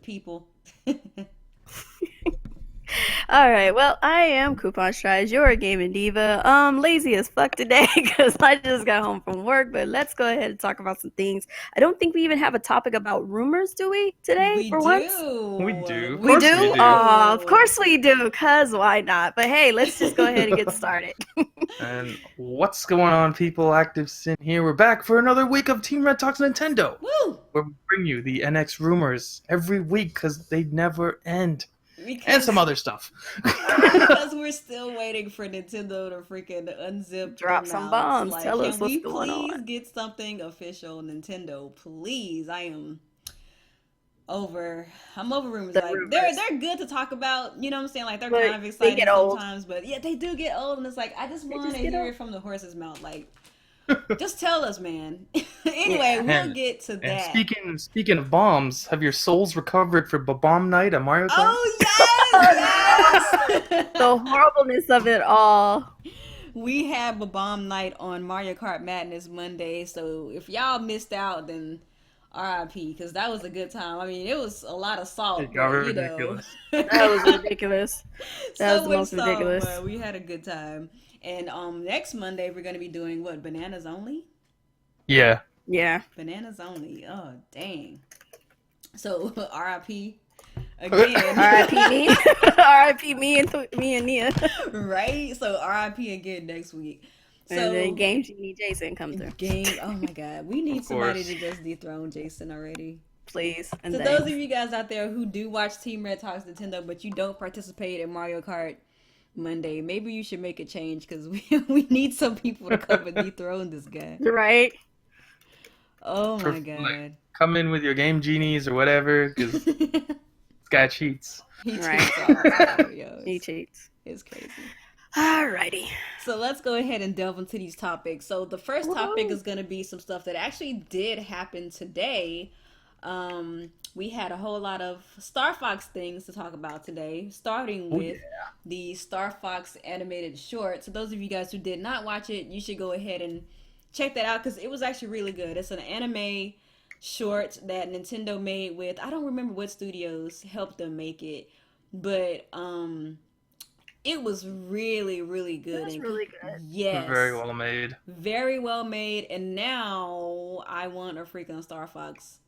people. All right, well, I am Coupon Strides, your gaming diva. Lazy as fuck today because I just got home from work, but let's go ahead and talk about some things. I don't think we even have a topic about rumors, do we, today, We for once? We do. do. Of We course we do? do. Of course we do, because why not? But hey, let's just go ahead and get started. And what's going on, people? Active Sin here. We're back for another week of Team Red Talks Nintendo, Woo! where we bring you the NX rumors every week because they never end. And Because some other stuff. because we're still waiting for Nintendo to freaking unzip, Drop some announce. bombs. Like, Tell can us what's we going please on. get something official, Nintendo? Please, I am over. I'm over rumors. The Like rumors. they're good to talk about. You know what I'm saying? Like they're But kind of they exciting get old. sometimes, but yeah, they do get old, and it's like I just They want just to get hear old. it from the horse's mouth. Like, just tell us, man. Anyway, Yeah. we'll And, get to and that. speaking of bombs, have your souls recovered for Bomb Night at Mario Kart? Oh yes, yes. The horribleness of it all. We have a bomb night on Mario Kart Madness Monday, so if y'all missed out, then RIP, because that was a good time. I mean, it was a lot of salt, It got but you know, ridiculous. That was ridiculous. That was so the much most salt, ridiculous. but we had a good time. And next Monday we're gonna be doing what? Bananas only. Yeah. Yeah. Bananas only. Oh dang. So RIP again. R.I.P. me. R.I.P. me and Nia. Right? So RIP again next week. So And then Game Genie Jason comes through. game. Oh my god, we need Of somebody course. to just dethrone Jason already. Please. And To thanks. those of you guys out there who do watch Team Red Talks Nintendo, but you don't participate in Mario Kart Monday, maybe you should make a change because we need some people to come and dethrone this guy. Right? Oh For, my god. like, come in with your game genies or whatever, because this guy cheats. He Right. cheats also, yo. He cheats. It's crazy. Alrighty. So let's go ahead and delve into these topics. So the first topic Woohoo. is going to be some stuff that actually did happen today. We had a whole lot of Star Fox things to talk about today, starting with the Star Fox animated short. So those of you guys who did not watch it, you should go ahead and check that out because it was actually really good. It's an anime short that Nintendo made with, I don't remember what studios helped them make it, but it was really, really good. It was really good. Yes. Very well made. Very well made. And now I want a freaking Star Fox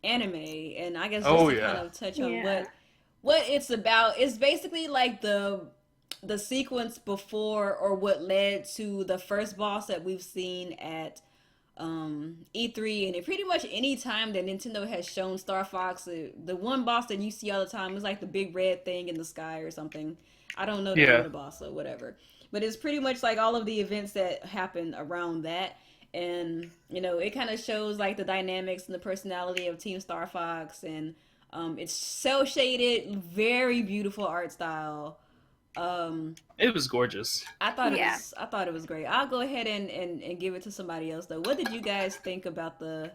anime. And I guess just Oh, to yeah. kind of touch on Yeah. what it's about, it's basically like the sequence before or what led to the first boss that we've seen at E3, and it pretty much any time that Nintendo has shown Star Fox, the one boss that you see all the time is like the big red thing in the sky or something. I don't know the name Yeah. of the boss or whatever, but it's pretty much like all of the events that happen around that, and you know it kind of shows like the dynamics and the personality of Team Star Fox, and it's cel shaded, very beautiful art style. It was gorgeous. I thought Yeah. I thought it was great. I'll go ahead and give it to somebody else though. What did you guys think about the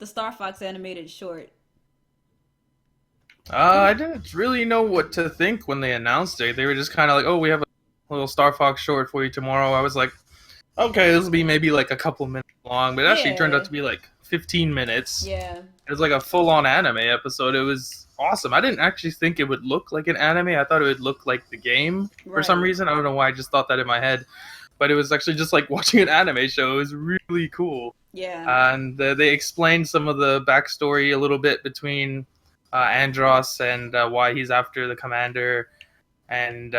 Star Fox animated short? I didn't really know what to think when they announced it. They were just kind of like, oh, we have a little Star Fox short for you tomorrow. I was like, okay, this will be maybe like a couple minutes long, but it actually turned Yeah. out to be like 15 minutes. Yeah. It was like a full-on anime episode. It was awesome. I didn't actually think it would look like an anime. I thought it would look like the game for some Right. reason. I don't know why I just thought that in my head. But it was actually just like watching an anime show. It was really cool. Yeah. And they explained some of the backstory a little bit between Andros and why he's after the commander. And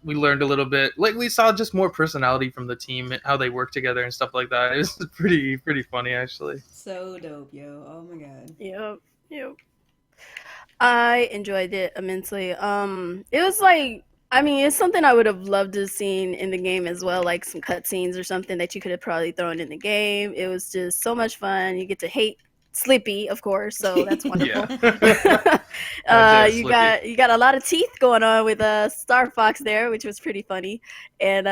we learned a little bit. Like, we saw just more personality from the team, how they work together and stuff like that. It was pretty funny, actually. So dope, yo. Oh my god. Yep. I enjoyed it immensely. It was like, I mean, it's something I would have loved to have seen in the game as well, like some cutscenes or something that you could have probably thrown in the game. It was just so much fun. You get to hate Slippy, of course, so that's wonderful. Yeah. You got a lot of teeth going on with Star Fox there, which was pretty funny, and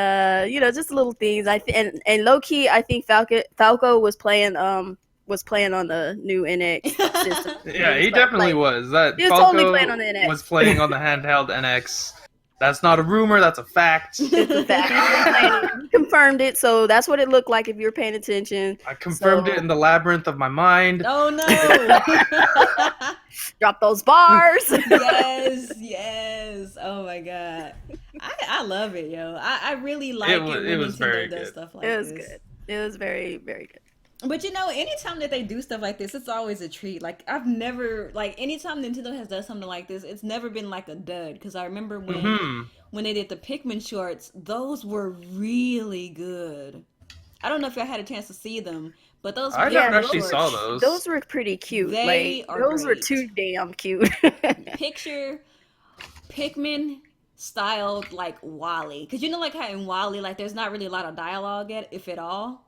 just little things. And low key, I think Falco was playing on the new NX system. Yeah, he definitely was. That He was Falco totally playing on the NX. was playing on the handheld NX. That's not a rumor. That's a fact. It's a fact. You confirmed it, so that's what it looked like if you were paying attention. I confirmed it in the labyrinth of my mind. Oh no! Drop those bars. yes. Oh my god, I love it, yo. I really like it when Nintendo does stuff like this. It was good. It was very, very good. But you know, anytime that they do stuff like this, it's always a treat. Like I've never, like anytime Nintendo has done something like this, it's never been like a dud. Because I remember when they did the Pikmin shorts, those were really good. I don't know if y'all had a chance to see them, but those I never actually saw those. Those were pretty cute. Those were too damn cute. Picture Pikmin styled like Wally, because you know, like how in Wally, like there's not really a lot of dialogue if at all.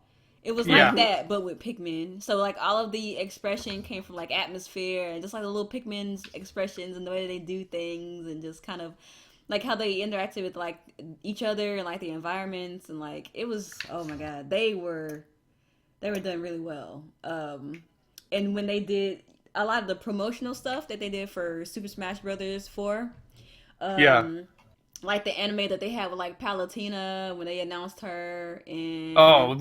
It was like that, but with Pikmin. So like all of the expression came from like atmosphere and just like the little Pikmin's expressions and the way they do things and just kind of like how they interacted with like each other and like the environments and like it was, oh my god, they were done really well. And when they did a lot of the promotional stuff that they did for Super Smash Brothers 4, like the anime that they had with like Palutena when they announced her and when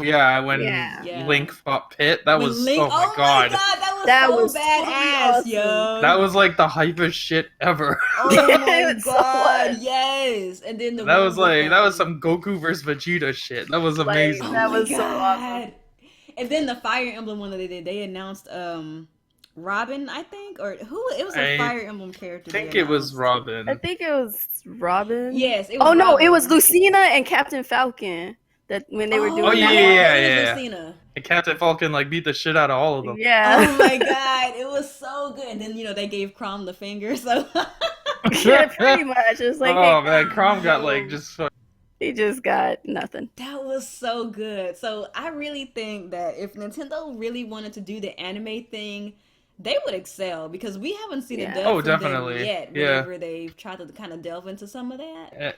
Link fought Pit, that was oh my god, that was so badass, awesome. Yo. That was like the hypest shit ever. Oh my god, yes. And then that was some Goku versus Vegeta shit. That was amazing. That was so awesome. And then the Fire Emblem one that they did, they announced Robin, I think, or who? It was a Fire Emblem character. I think it was Robin. I think it was Robin. Yes. It was Robin. No, it was Lucina and Captain Falcon. That when they were doing. Oh that. Lucina. And Captain Falcon like beat the shit out of all of them. Yeah. Oh my god, it was so good. And then they gave Crom the finger, so. Yeah, pretty much. It's like. Oh man, Crom got like just. He just got nothing. That was so good. So I really think that if Nintendo really wanted to do the anime thing, they would excel because we haven't seen a dub from them yet. Whenever they've tried to kind of delve into some of that,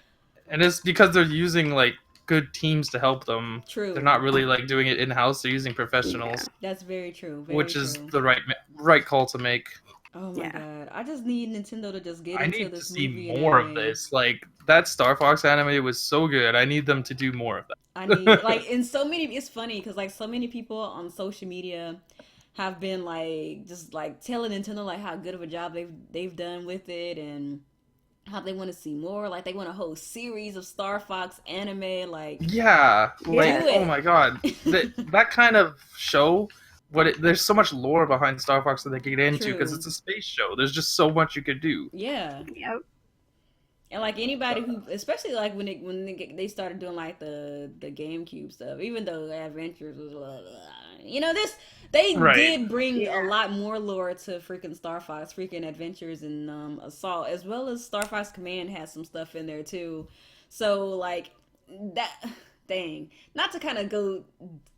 and it's because they're using like good teams to help them. True, they're not really like doing it in house. They're using professionals. Yeah. That's very true. Which is the right call to make. Oh my god! I just need Nintendo to just get into this movie. I need to see more of this. Like that Star Fox anime was so good. I need them to do more of that. I need it's funny because like so many people on social media have been like just like telling Nintendo like how good of a job they've done with it and how they want to see more. Like they want a whole series of Star Fox anime. Like oh my god, that kind of show. There's so much lore behind Star Fox that they can get into because it's a space show. There's just so much you could do. Yeah. Yep. And like anybody who, especially like when they started doing like the GameCube stuff, even though Adventures was they did bring a lot more lore to freaking Star Fox, freaking Adventures and Assault, as well as Star Fox Command has some stuff in there too. So like that, dang, not to kind of go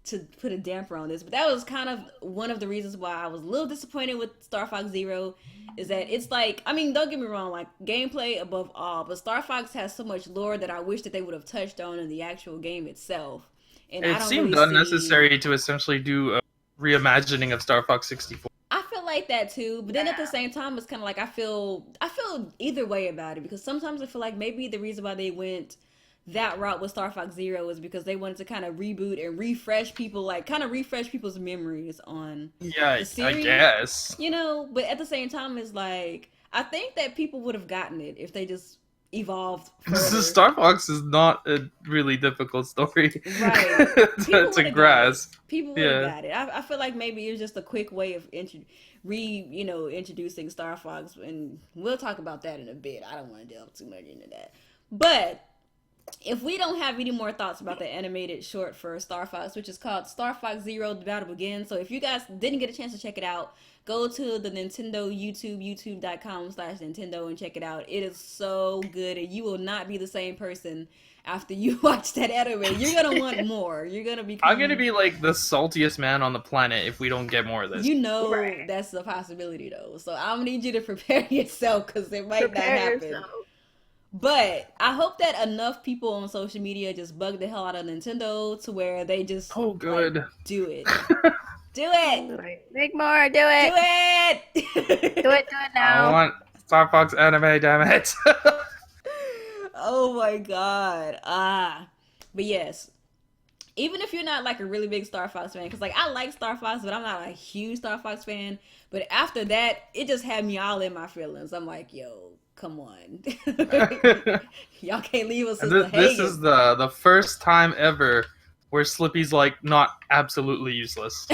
to put a damper on this, but that was kind of one of the reasons why I was a little disappointed with Star Fox Zero, is that it's like, I mean, don't get me wrong, like gameplay above all, but Star Fox has so much lore that I wish that they would have touched on in the actual game itself. And it seemed unnecessary to essentially do a reimagining of Star Fox 64. I feel like that too, but then at the same time, it's kind of like I feel either way about it, because sometimes I feel like maybe the reason why they went that route with Star Fox Zero was because they wanted to kind of reboot and refresh people's memories on the series. I guess. But at the same time, it's like, I think that people would have gotten it if they just evolved further. Star Fox is not a really difficult story. Right. to grasp. People would have got it. I feel like maybe it was just a quick way of introducing Star Fox, and we'll talk about that in a bit. I don't want to delve too much into that. But if we don't have any more thoughts about the animated short for Star Fox, which is called Star Fox Zero, The Battle Begins. So if you guys didn't get a chance to check it out, go to the Nintendo YouTube, youtube.com/Nintendo, and check it out. It is so good, and you will not be the same person after you watch that anime. You're going to want more. I'm going to be like the saltiest man on the planet if we don't get more of this. That's a possibility, though. So I'm going to need you to prepare yourself, because it might not happen. But I hope that enough people on social media just bug the hell out of Nintendo to where they just do it. Do it. Make more. Do it. Do it now. I want Star Fox anime, damn it. Oh my god. But yes, even if you're not like a really big Star Fox fan, because like I like Star Fox, but I'm not a huge Star Fox fan. But after that, it just had me all in my feelings. I'm like, yo, come on, y'all can't leave us as the This is the first time ever where Slippy's like not absolutely useless.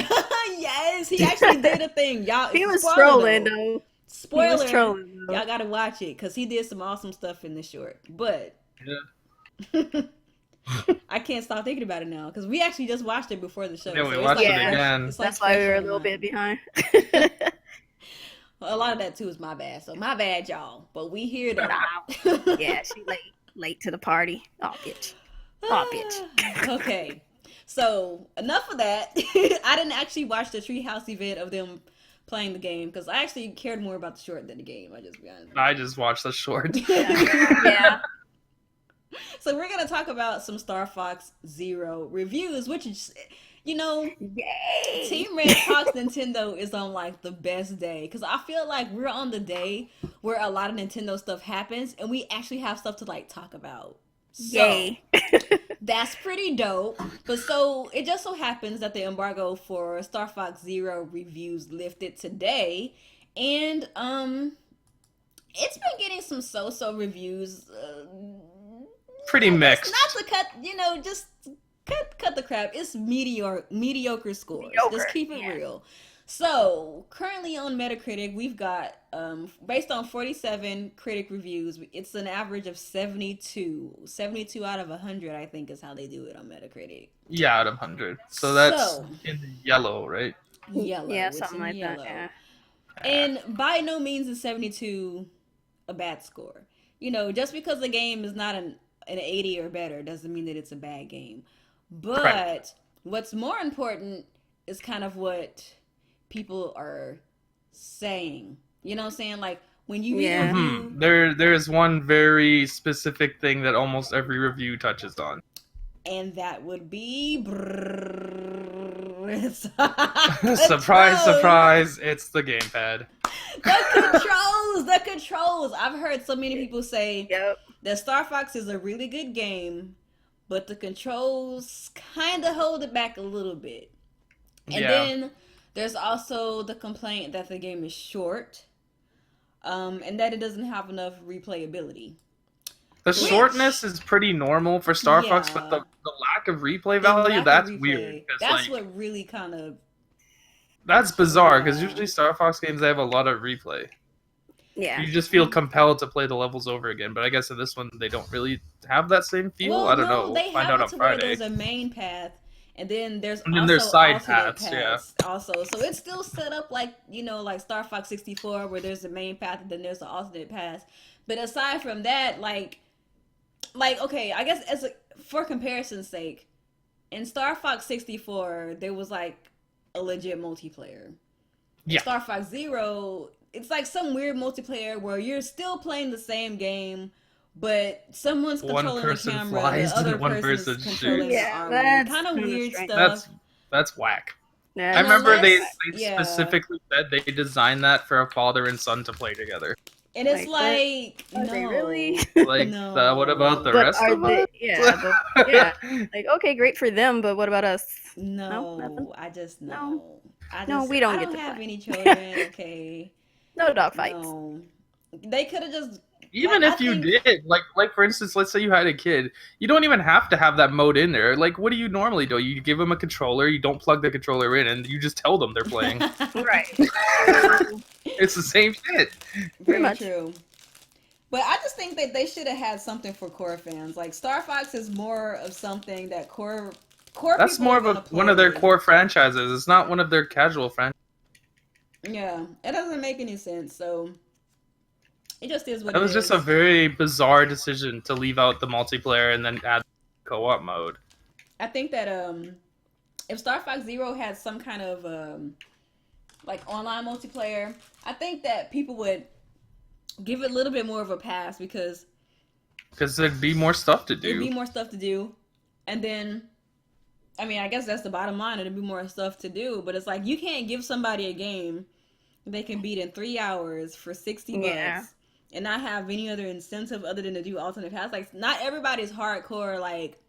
Yes, he actually did a thing, y'all. He was spoiler trolling though. though. Spoiler, He was trolling though. y'all gotta watch it because he did some awesome stuff in the short. But Yeah. I can't stop thinking about it now because we actually just watched it before the show. Yeah, we it's watched like it fresh- again. it's like That's why we fresh were a in little my bit behind. A lot of that too is my bad. So my bad, y'all. But we here though. Yeah, she late to the party. Oh bitch. Oh bitch. Okay. So enough of that. I didn't actually watch the Treehouse event of them playing the game because I actually cared more about the short than the game. I just be honest. I just watched the short. Yeah. So we're gonna talk about some Star Fox Zero reviews, which is, you know, Yay. Team Red Talks Nintendo is on like the best day because I feel like we're on the day where a lot of Nintendo stuff happens and we actually have stuff to like talk about. So, Yay. that's pretty dope. But so it just so happens that the embargo for Star Fox Zero reviews lifted today, and it's been getting some so-so reviews. Pretty mixed. Not to cut, just cut the crap. It's mediocre scores. Mediocre, Just keep it real. So currently on Metacritic, we've got based on 47 critic reviews, it's an average of 72. 72 out of 100, I think, is how they do it on Metacritic. Yeah, out of 100. So that's in the yellow, right? Yellow. Yeah, It's something in like yellow. that. Yeah. And by no means is 72 a bad score. Just because the game is not an 80 or better doesn't mean that it's a bad game. But what's more important is kind of what people are saying. You know what I'm saying? Like when you read a review, There's one very specific thing that almost every review touches on. and that would be Surprise, surprise, it's the gamepad. The controls. I've heard so many people say that Star Fox is a really good game, but the controls kind of hold it back a little bit. And then there's also the complaint that the game is short, and that it doesn't have enough replayability. The shortness is pretty normal for Star Fox, but the lack of replay value, that's weird. That's what really kind of... That's bizarre, because usually Star Fox games, they have a lot of replay. Yeah. You just feel compelled to play the levels over again, but I guess in this one, they don't really have that same feel. I don't know. They Find have out it on to where Friday. there's a main path, and then there's side paths. paths, Also, so it's still set up like like Star Fox 64, where there's a main path and then there's an alternate path. But aside from that, like okay, I guess for comparison's sake, in Star Fox 64, there was like a legit multiplayer. Yeah. Star Fox Zero, it's like some weird multiplayer where you're still playing the same game, but someone's controlling the camera, the other person's controlling the arm. Kind of weird stuff. That's whack. Yeah. I remember they specifically said they designed that for a father and son to play together. And it's like no. They really? Like, No. What about the rest of us? Yeah, like, okay, great for them, but what about us? No, I just no. We don't get to have play. any children. Okay. No dog fights. No. They could have just... Even if you did, like for instance, let's say you had a kid, you don't even have to have that mode in there. Like, what do you normally do? You give them a controller, you don't plug the controller in, and you just tell them they're playing. Right. It's the same shit. Very much true. But I just think that they should have had something for core fans. Like Star Fox is more of something that core. That's more of one of their core franchises. It's not one of their casual franchises. Yeah, it doesn't make any sense. So it just is what it is. It was just a very bizarre decision to leave out the multiplayer and then add co-op mode. I think that if Star Fox Zero had some kind of like online multiplayer, I think that people would give it a little bit more of a pass because there'd be more stuff to do. There'd be more stuff to do, and then, I mean, I guess that's the bottom line. There'd be more stuff to do, but it's like you can't give somebody a game they can beat in 3 hours for $60, and not have any other incentive other than to do alternate paths. Like, not everybody's hardcore. Like,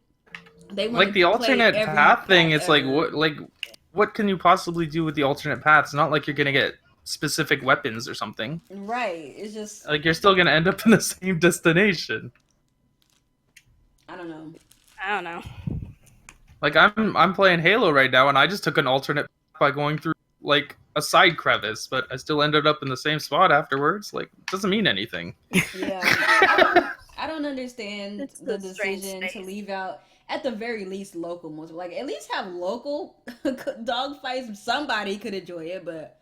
they want Like the to play alternate every path thing, path it's like ever. what can you possibly do with the alternate path? It's not like you're gonna get specific weapons or something. Right. It's just, Like you're still gonna end up in the same destination. I don't know. I don't know. Like I'm playing Halo right now, and I just took an alternate path by going through like a side crevice, but I still ended up in the same spot afterwards. Like, it doesn't mean anything. Yeah. I don't understand It's the a strange decision to space. leave out, at the very least, local modes. Like, at least have local dog fights. Somebody could enjoy it, but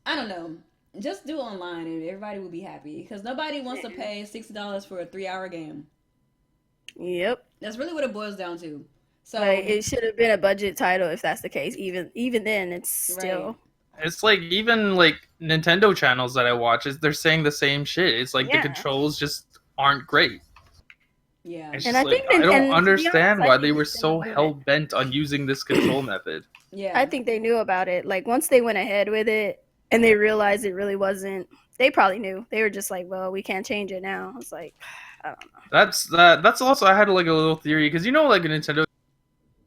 I don't know. Just do online and everybody will be happy. Because nobody wants to pay $60 for a 3-hour game. Yep. That's really what it boils down to. So Like, it should have been a budget title if that's the case. Even then, it's still It's like even like Nintendo channels that I watch, they're saying the same shit. It's like the Yeah. controls just aren't great. yeah. It's And just I like, think I don't and to be understand honest, I why think they were they're so gonna do it. hell bent on using this control method. Yeah. I think they knew about it. Like, once they went ahead with it and they realized it really wasn't, they probably knew. They were just like, well, we can't change it now. It's like, I don't know. That's also, I had like a little theory because like a Nintendo,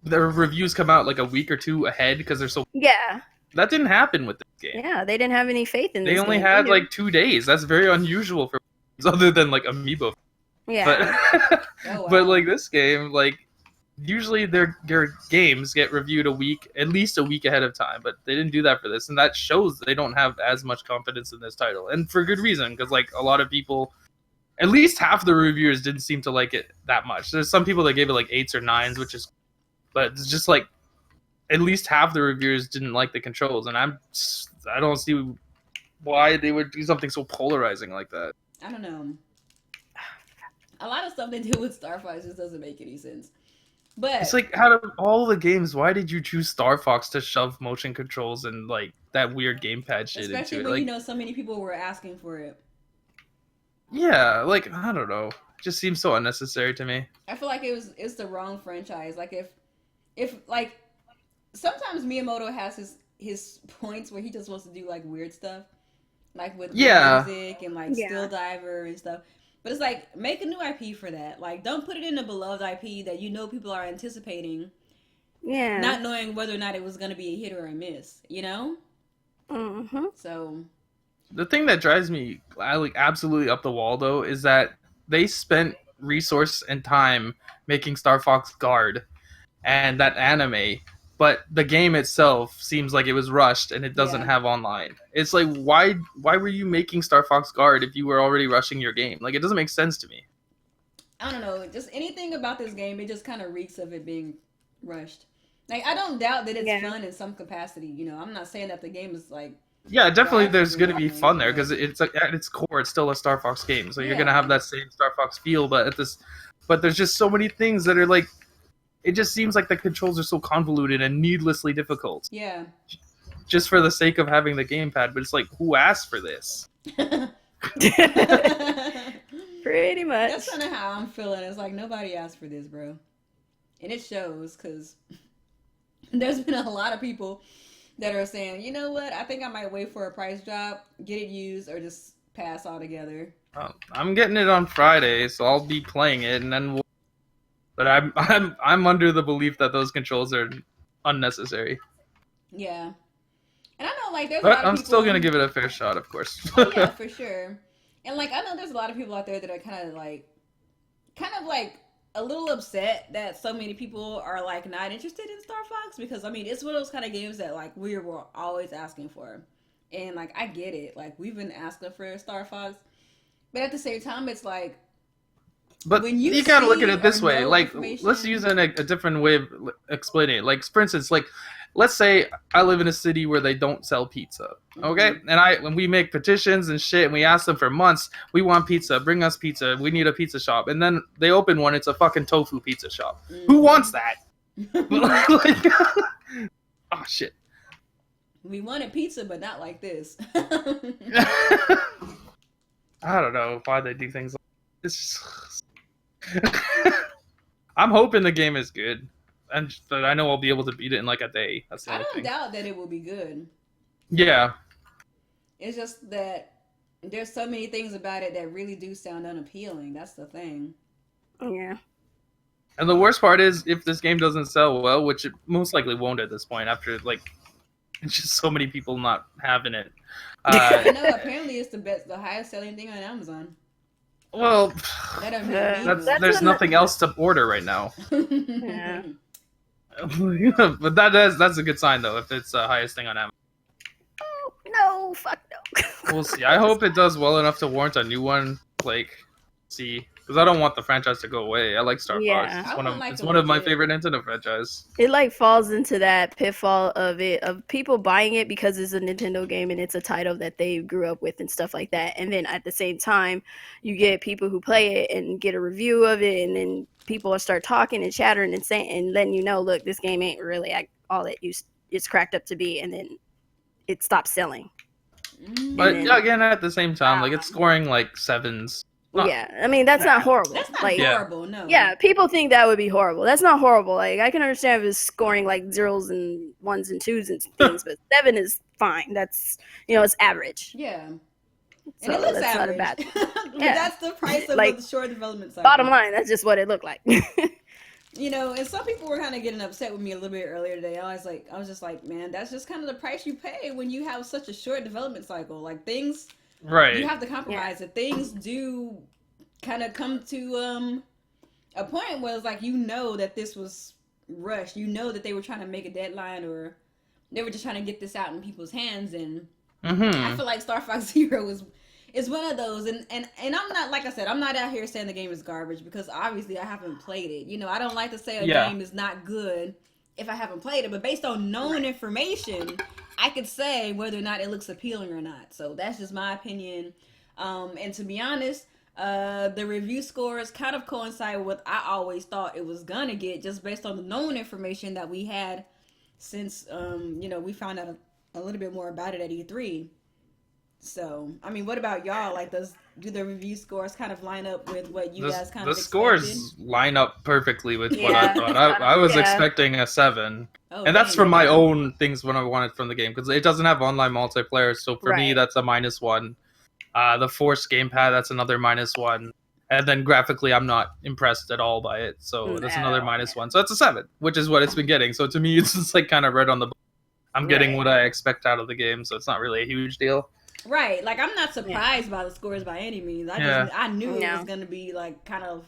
their reviews come out like a week or two ahead because they're so. Yeah. That didn't happen with this game. Yeah, they didn't have any faith in this They only game. had knew. like 2 days. That's very unusual for other than like Amiibo. Yeah. But Oh, wow. but like this game, like usually their games get reviewed at least a week ahead of time, but they didn't do that for this, and that shows they don't have as much confidence in this title, and for good reason, because like a lot of people, at least half the reviewers didn't seem to like it that much. There's some people that gave it like 8s or 9s, which is, but it's just like at least half the reviewers didn't like the controls, and I don't see why they would do something so polarizing like that. I don't know. A lot of stuff they do with Star Fox just doesn't make any sense. But It's like, out of all the games, why did you choose Star Fox to shove motion controls and like that weird gamepad shit especially into it? when Like, so many people were asking for it. yeah, like I don't know, it just seems so unnecessary to me. I feel like it's the wrong franchise. Like if like sometimes Miyamoto has his points where he just wants to do like weird stuff, like with music and like Still Diver and stuff. But it's like, make a new IP for that. Like, don't put it in a beloved IP that people are anticipating. Yeah. Not knowing whether or not it was going to be a hit or a miss, you know? Mm-hmm. So. The thing that drives me like absolutely up the wall though is that they spent resource and time making Star Fox Guard and that anime, but the game itself seems like it was rushed and it doesn't have online. It's like, why were you making Star Fox Guard if you were already rushing your game? Like, it doesn't make sense to me. I don't know. Just anything about this game, it just kind of reeks of it being rushed. Like, I don't doubt that it's fun in some capacity. You know, I'm not saying that the game is like. Yeah, definitely there's going to be fun there because it's like, at its core, it's still a Star Fox game. So you're going to have that same Star Fox feel, but there's just so many things that are like, it just seems like the controls are so convoluted and needlessly difficult. Yeah. Just for the sake of having the gamepad, but it's like, who asked for this? Pretty much. That's kind of how I'm feeling. It's like, nobody asked for this, bro. And it shows, because there's been a lot of people that are saying, you know what, I think I might wait for a price drop, get it used, or just pass altogether. I'm getting it on Friday, so I'll be playing it, and then but I'm under the belief that those controls are unnecessary. Yeah. And I know, like, there's a But lot of I'm people... still going to give it a fair shot, of course. Oh, yeah, for sure. And, like, I know there's a lot of people out there that are kind of, like, a little upset that so many people are, like, not interested in Star Fox. Because, I mean, it's one of those kind of games that, like, we were always asking for. And, like, I get it. Like, we've been asking for Star Fox. But at the same time, it's like... But when you gotta look at it this or way. know Like, information- let's use a different way of explaining it. Like, for instance, like, let's say I live in a city where they don't sell pizza. Okay? Mhm. And when we make petitions and shit, and we ask them for months, we want pizza, bring us pizza, we need a pizza shop. And then they open one, it's a fucking tofu pizza shop. Mhm. Who wants that? Like, oh, shit. We wanted pizza, but not like this. I don't know why they do things like this. I'm hoping the game is good, but I know I'll be able to beat it in like a day. That's the I only don't thing. doubt that it will be good. Yeah, It's just that There's so many things about it that really do sound unappealing. That's the thing. Yeah. And the worst part is, if this game doesn't sell well, which it most likely won't at this point, after like it's just so many people not having it. I know. Apparently, it's the highest selling thing on Amazon. Well, That don't mean there's nothing else to order right now. Yeah. But that's a good sign though, if it's the highest thing on Amazon. Oh, no, fuck no. We'll see. I hope it does well enough to warrant a new one. Like, see, because I don't want the franchise to go away. I like Star Fox. Yeah. It's one of my favorite Nintendo franchise. It like falls into that pitfall of people buying it because it's a Nintendo game and it's a title that they grew up with and stuff like that. And then at the same time, you get people who play it and get a review of it, and then people will start talking and chattering and saying and letting you know, look, this game ain't really all it it's cracked up to be, and then it stops selling. But again, at the same time, like it's scoring like 7s. Yeah, I mean that's not horrible. That's not like, horrible, no. Yeah, people think that would be horrible. That's not horrible. Like I can understand if it's scoring like 0s and 1s and 2s and things, but 7 is fine. That's it's average. Yeah. So and it looks that's average. not a bad thing. Yeah. That's the price of like, the short development cycle. Bottom line, that's just what it looked like. And some people were kind of getting upset with me a little bit earlier today. I was just like, man, that's just kind of the price you pay when you have such a short development cycle. Like things, right? You have to compromise. That things do kind of come to a point where it's like that this was rushed. That they were trying to make a deadline, or they were just trying to get this out in people's hands. And I feel like Star Fox Zero is one of those. And I'm not, like I said, I'm not out here saying the game is garbage, because obviously I haven't played it. I don't like to say a game is not good if I haven't played it, but based on known information, I could say whether or not it looks appealing or not. So that's just my opinion. And to be honest, the review scores kind of coincide with what I always thought it was gonna get, just based on the known information that we had since we found out a little bit more about it at E3. So, I mean, what about y'all? Like, do the review scores kind of line up with what you guys kind of expected? The scores line up perfectly with what I thought. I was expecting a 7. And that's from my own things when I wanted from the game, because it doesn't have online multiplayer, so for me that's a -1. The Force gamepad, that's another -1. And then graphically, I'm not impressed at all by it, so that's another -1. So that's a 7, which is what it's been getting. So to me, it's just like kind of red on the board. I'm getting what I expect out of the game, so it's not really a huge deal. Right, like I'm not surprised by the scores by any means. I knew it was gonna be like kind of.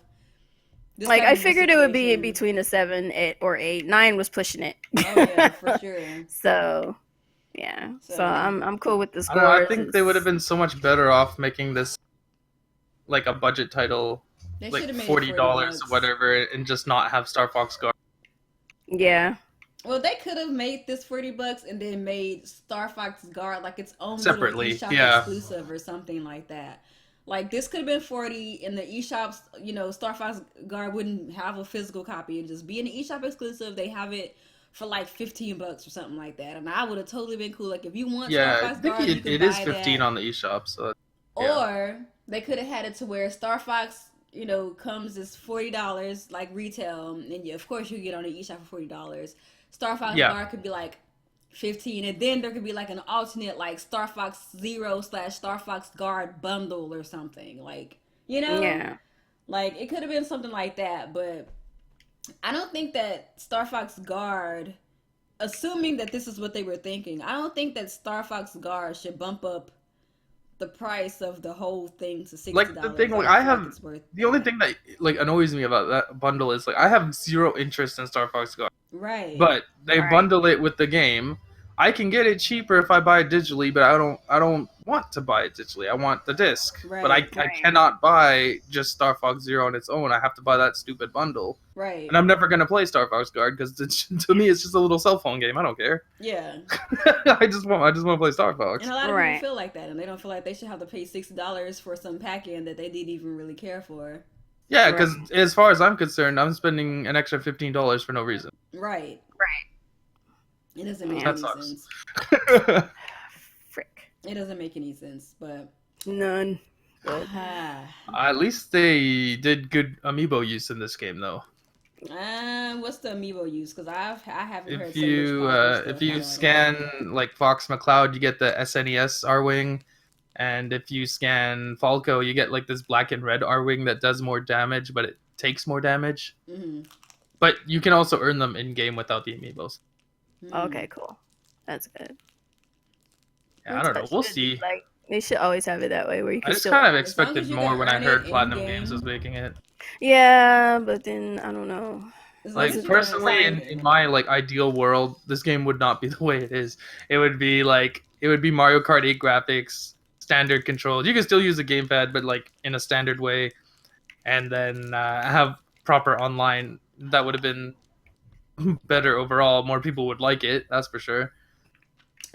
Like I figured it would be between a 7 or 8. 9 was pushing it. Oh yeah, for sure. So, yeah. So I'm cool with the scores. I think they would have been so much better off making this like a budget title, like $40 or whatever, and just not have Star Fox Guard. Yeah. Well, they could have made this $40 and then made Star Fox Guard like its own separately, little eShop exclusive or something like that. Like this could have been $40 in the eShops. Star Fox Guard wouldn't have a physical copy and just be an eShop exclusive. They have it for like $15 or something like that, and I would have totally been cool. Like if you want Star Fox Guard, you can it buy is 15 on the eShop. So or they could have had it to where Star Fox, comes as $40 like retail, and of course you get on the eShop for $40. Star Fox Guard could be like 15, and then there could be like an alternate like Star Fox Zero / Star Fox Guard bundle or something, like like it could have been something like that. But I don't think that Star Fox Guard, assuming that this is what they were thinking, I don't think that Star Fox Guard should bump up the price of the whole thing to $60. Like the thing, the only thing that like annoys me about that bundle is like I have zero interest in Star Fox Guard. Right. But they bundle it with the game. I can get it cheaper if I buy it digitally, but I don't want to buy it digitally. I want the disc. Right. But I cannot buy just Star Fox Zero on its own. I have to buy that stupid bundle. Right. And I'm never gonna play Star Fox Guard because to me it's just a little cell phone game. I don't care. Yeah. I just want to play Star Fox. And a lot of people feel like that, and they don't feel like they should have to pay $60 for some pack-in that they didn't even really care for. Yeah, because as far as I'm concerned, I'm spending an extra $15 for no reason. Right. It doesn't make any sense. Frick. It doesn't make any sense, but none. At least they did good amiibo use in this game, though. What's the amiibo use? Because I haven't heard. If you scan like Fox McCloud, you get the SNES R-Wing. And if you scan Falco, you get like this black and red R-Wing that does more damage, but it takes more damage. Mm-hmm. But you can also earn them in-game without the amiibos. Okay, cool. That's good. Yeah, I don't know. We'll see. Like, they should always have it that way where you can I just still. kind of As long expected as you more can when I earn heard it Platinum in-game. Games was making it. Yeah, but then I don't know. As long as Like you can personally, earn it. in my like ideal world, this game would not be the way it is. It would be Mario Kart 8 graphics, standard controls. You can still use the gamepad, but like in a standard way, and then have proper online. That would have been better overall. More people would like it. That's for sure.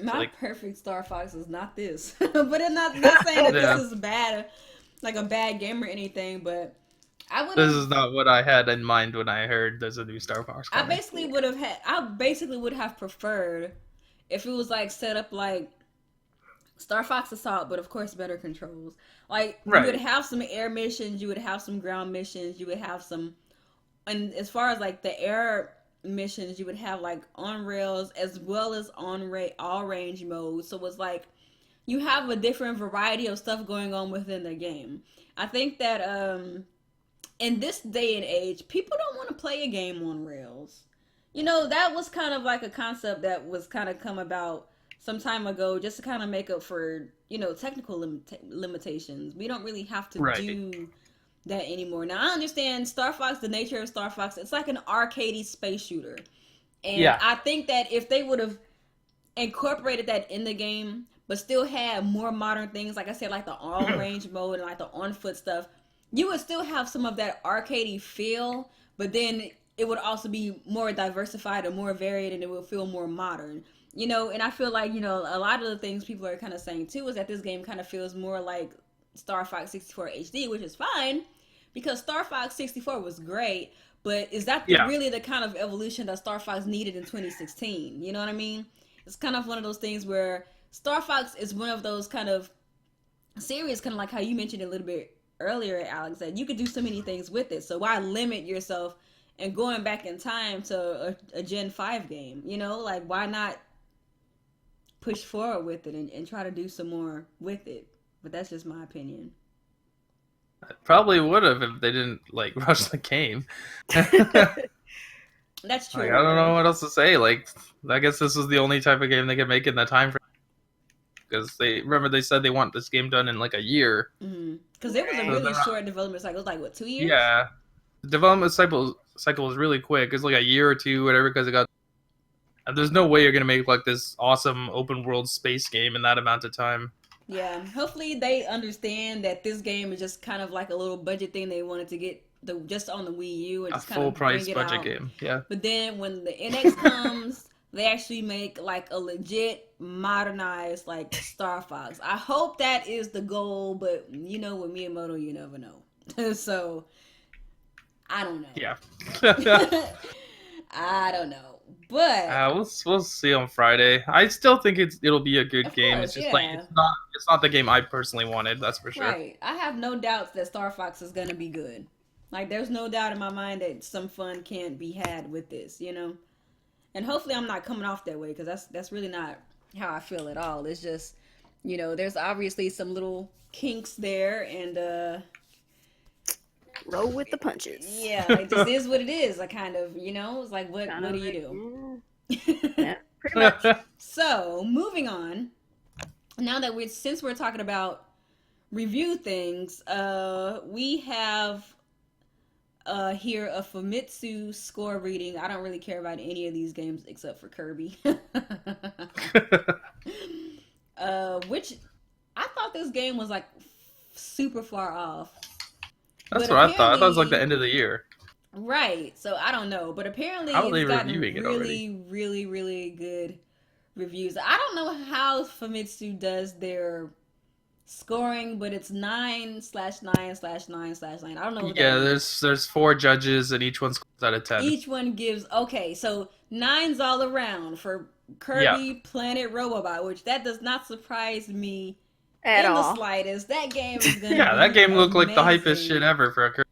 My perfect Star Fox is not this, but it's not saying that Yeah. this is bad, like a bad game or anything. But I would. This is not what I had in mind when I heard there's a new Star Fox coming. I basically would have preferred if it was like set up like Star Fox Assault, but of course better controls. Like Right. you would have some air missions, you would have some ground missions, you would have some, and as far as like the air missions, you would have like on rails as well as on all range modes. So it's like you have a different variety of stuff going on within the game. I think that in this day and age, people don't want to play a game on rails. You know, that was kind of like a concept that was kind of come about some time ago just to kind of make up for, you know, technical limitations. We don't really have to do that anymore. Now, I understand Star Fox, the nature of Star Fox, it's like an arcadey space shooter. And I think that if they would have incorporated that in the game, but still had more modern things, like I said, like the all-range mode and like the on-foot stuff, you would still have some of that arcadey feel, but then it would also be more diversified and more varied, and it would feel more modern. You know, and I feel like, you know, a lot of the things people are kind of saying too is that this game kind of feels more like Star Fox 64 HD, which is fine because Star Fox 64 was great, but is that really the kind of evolution that Star Fox needed in 2016? You know what I mean? It's kind of one of those things where Star Fox is one of those kind of series, kind of like how you mentioned a little bit earlier, Alex, that you could do so many things with it. So why limit yourself and going back in time to a Gen 5 game? You know, like why not push forward with it and try to do some more with it? But that's just my opinion. I probably would have if they didn't like rush the game. That's true. Like, I don't know what else to say. Like, I guess this was the only type of game they could make in that time frame. Because they said they want this game done in like a year. Because it was a really short development cycle. It was like what, 2 years? Yeah, the development cycle was really quick. It's like a year or two, whatever. Because it got. There's no way you're gonna make like this awesome open world space game in that amount of time. Yeah, hopefully they understand that this game is just kind of like a little budget thing they wanted to get just on the Wii U and just kind of bring it out. A full price budget game, yeah. But then when the NX comes, they actually make like a legit modernized like Star Fox. I hope that is the goal, but you know, with Miitomo, you never know. So I don't know. Yeah. I don't know. But we'll see on Friday. I still think it'll be a good game. Course, it's just like it's not the game I personally wanted. That's for sure. Right. I have no doubts that Star Fox is gonna be good. Like there's no doubt in my mind that some fun can be had with this. You know, and hopefully I'm not coming off that way because that's really not how I feel at all. It's just, you know, there's obviously some little kinks there and roll with the punches. Yeah, it just is what it is. I kind of, you know, it's like, what do you do? Yeah, pretty much. So, moving on. Now that since we're talking about review things, we have here a Famitsu score reading. I don't really care about any of these games except for Kirby. Which I thought this game was like super far off. That's what I thought. I thought it was like the end of the year. Right. So I don't know. But apparently it's gotten really, really good reviews. I don't know how Famitsu does their scoring, but it's 9/9/9/9/9. I don't know what that is. there's 4 judges and each one scores out of 10. Each one gives so 9's all around for Kirby Planet Robobot, which that does not surprise me at all. The slightest. That game is gonna that game looked like the amazing. hypest shit ever for a Kirby.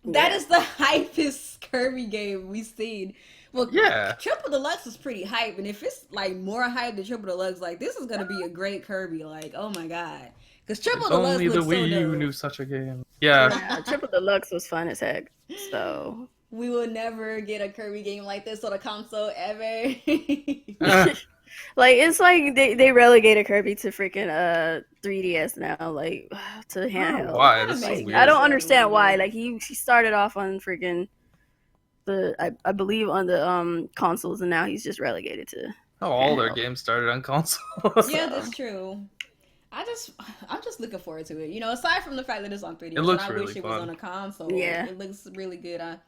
That is the hypest Kirby game we've seen. Well, Yeah. Triple Deluxe is pretty hype, and if it's like more hype than Triple Deluxe, like this is gonna be a great Kirby. Like, oh my god, because Triple If Deluxe only the looks so Wii U dope. knew such a game. Yeah. Yeah, Triple Deluxe was fun as heck. So We will never get a Kirby game like this on a console ever. like it's like they relegated Kirby to freaking 3DS now, like to I don't know handheld. why. Kinda That's so makes Like weird. I don't sense, understand though, why. but- Like he started off on freaking I believe on the consoles, and now he's just relegated to How all their handheld. games started on console. Yeah, that's true. I'm just looking forward to it. You know, aside from the fact that it's on 3DS, It looks and I really wish it was fun. on a console. Yeah. It looks really good. I'm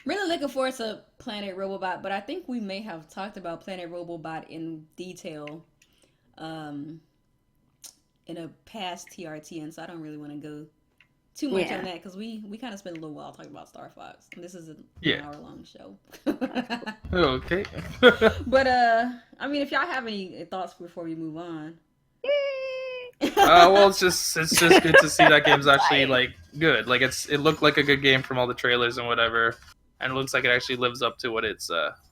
really looking forward to Planet Robobot, but I think we may have talked about Planet Robobot in detail in a past TRTN, so I don't really want to go too much Yeah. on that because we kind of spent a little while talking about Star Fox. And this is an Yeah. hour-long show. Okay. But I mean, if y'all have any thoughts before we move on. Well, it's just good to see that game's actually like good. Like it looked like a good game from all the trailers and whatever, and it looks like it actually lives up to what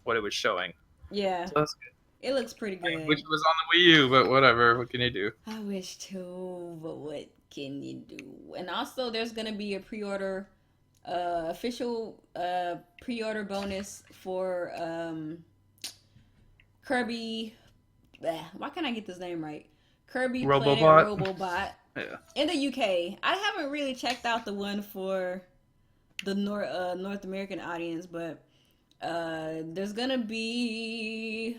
what it was showing. Yeah, So that's good. it looks pretty I good. wish it was on the Wii U, but whatever. What can you do? I wish too, but what can you do? And also, there's gonna be a pre-order, official pre-order bonus for Kirby. Why can't I get this name right? Kirby Robobot? Planet Robobot Yeah. in the UK. I haven't really checked out the one for the North American audience, but there's gonna be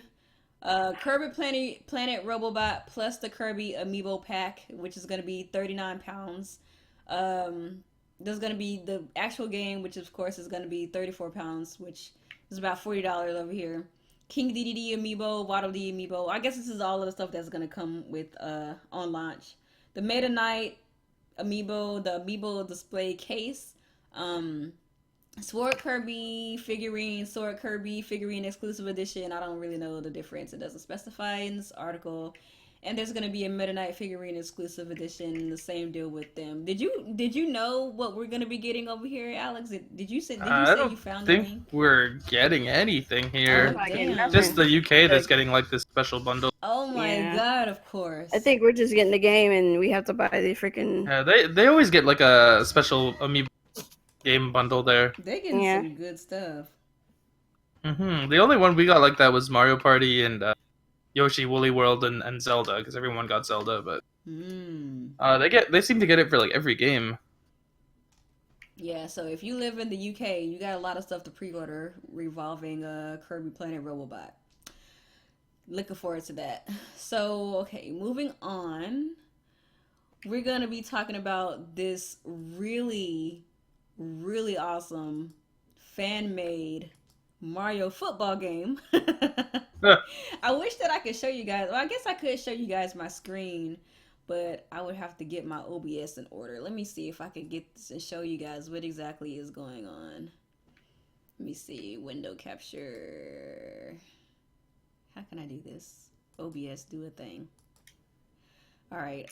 Kirby Planet Robobot plus the Kirby Amiibo pack, which is gonna be £39. There's gonna be the actual game, which of course is gonna be £34, which is about $40 over here. King DDD Amiibo, Waddle Dee Amiibo. I guess this is all of the stuff that's gonna come with on launch. The Meta Knight Amiibo, the Amiibo display case, Sword Kirby figurine, Sword Kirby figurine exclusive edition. I don't really know the difference. It doesn't specify in this article. And there's gonna be a Meta Knight figurine exclusive edition. The same deal with them. Did you know what we're gonna be getting over here, Alex? Did you say I don't you found the think link? we're getting anything here. Oh, damn. Just the UK that's getting like this special bundle. Oh my Yeah. god! Of course. I think we're just getting the game, and we have to buy the freaking. Yeah, they always get like a special Amiibo game bundle there. they're getting Yeah. some good stuff. The only one we got like that was Mario Party and Yoshi Woolly World and Zelda, because everyone got Zelda, but they seem to get it for like every game. Yeah, so if you live in the UK, you got a lot of stuff to pre-order revolving Kirby Planet Robobot. Looking forward to that. So, okay, moving on. We're going to be talking about this really, really awesome fan-made Mario football game. I wish that I could show you guys. Well, I guess I could show you guys my screen, but I would have to get my OBS in order. Let me see if I could get this and show you guys what exactly is going on. Let me see. Window capture. How can I do this? OBS, do a thing. All right.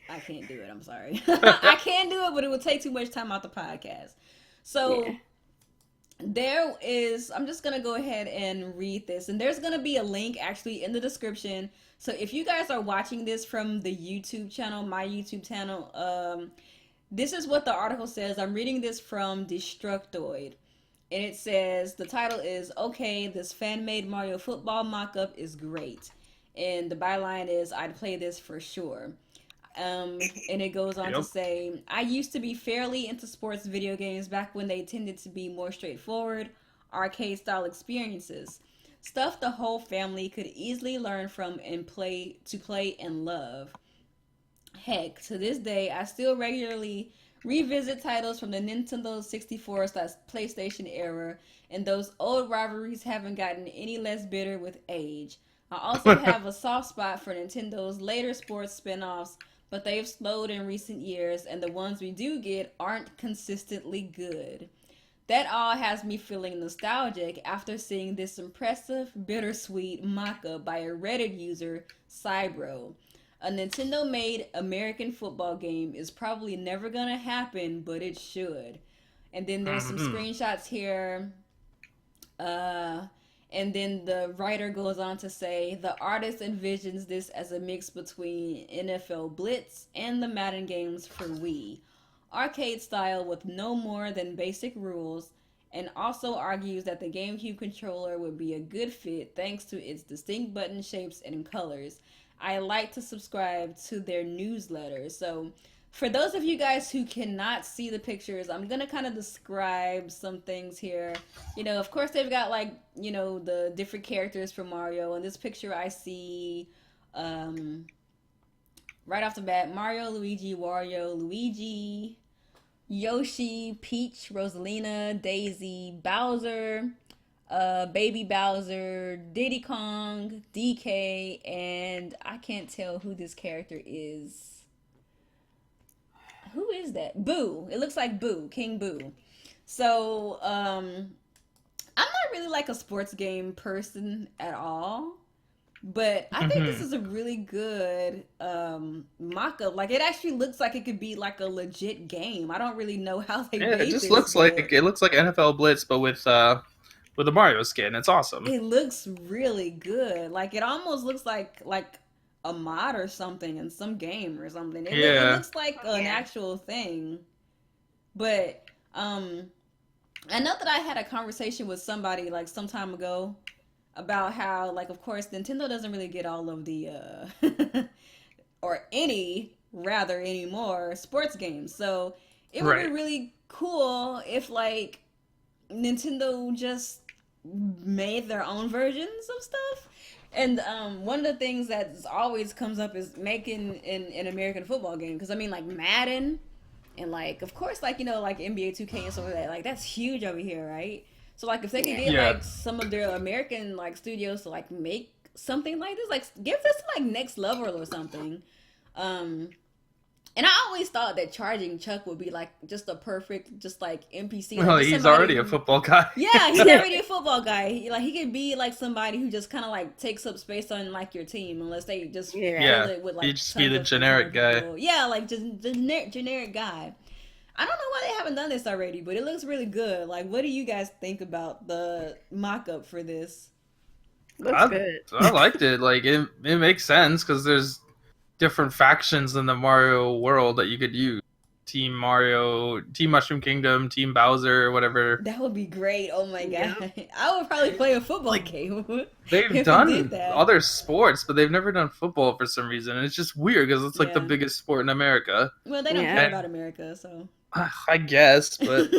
I can't do it. I'm sorry. I can do it, but it would take too much time out the podcast. So... Yeah. I'm just going to go ahead and read this. And there's going to be a link actually in the description. So if you guys are watching this from the YouTube channel, my YouTube channel, this is what the article says. I'm reading this from Destructoid. And it says, the title is, okay, this fan-made Mario football mock-up is great. And the byline is, I'd play this for sure. And it goes on to say, I used to be fairly into sports video games back when they tended to be more straightforward, arcade-style experiences. Stuff the whole family could easily learn from and play and love. Heck, to this day, I still regularly revisit titles from the Nintendo 64/PlayStation era, and those old rivalries haven't gotten any less bitter with age. I also have a soft spot for Nintendo's later sports spin-offs, but they've slowed in recent years, and the ones we do get aren't consistently good. That all has me feeling nostalgic after seeing this impressive, bittersweet mock-up by a Reddit user, Cybro. A Nintendo-made American football game is probably never gonna happen, but it should. And then there's some screenshots here. Uh, and then the writer goes on to say the artist envisions this as a mix between NFL Blitz and the Madden games for Wii, arcade style with no more than basic rules, and also argues that the GameCube controller would be a good fit thanks to its distinct button shapes and colors. I like to subscribe to their newsletter. So, for those of you guys who cannot see the pictures, I'm gonna kind of describe some things here. Of course, they've got like, the different characters from Mario. In this picture, I see, right off the bat, Mario, Luigi, Wario, Luigi, Yoshi, Peach, Rosalina, Daisy, Bowser, Baby Bowser, Diddy Kong, DK, and I can't tell who this character is. Who is that? Boo. It looks like Boo, King Boo. So, I'm not really like a sports game person at all, but I think this is a really good mock-up. Like, it actually looks like it could be like a legit game. I don't really know how they made it just this, looks like NFL Blitz, but with a Mario skin. It's awesome. It looks really good. Like, it almost looks like a mod or something in some game or something. It looks like an actual thing. But I know that I had a conversation with somebody like some time ago about how, like, of course Nintendo doesn't really get all of the or any rather anymore sports games. So it would be really cool if like Nintendo just made their own versions of stuff. And one of the things that always comes up is making an American football game. Because, I mean, like, Madden and, like, of course, like, like NBA 2K and stuff like that. Like, that's huge over here, right? So, like, if they could get, like, some of their American, like, studios to, like, make something like this, like, give this, like, next level or something. And I always thought that Charging Chuck would be like just a perfect, just like NPC. Like, well, he's already a football guy. Yeah, he's already a football guy. He could be like somebody who just kind of like takes up space on like your team, unless they just fill it with like. He'd just be the generic guy. People. Yeah, like just generic guy. I don't know why they haven't done this already, but it looks really good. Like, what do you guys think about the mock-up for this? Looks good. I liked it. Like, it makes sense because there's different factions in the Mario world that you could use. Team Mario, Team Mushroom Kingdom, Team Bowser, whatever. That would be great. Oh my god. I would probably play a football game. They've done other sports, but they've never done football for some reason. And it's just weird because it's like the biggest sport in America. Well, they don't care about America, so. I guess, but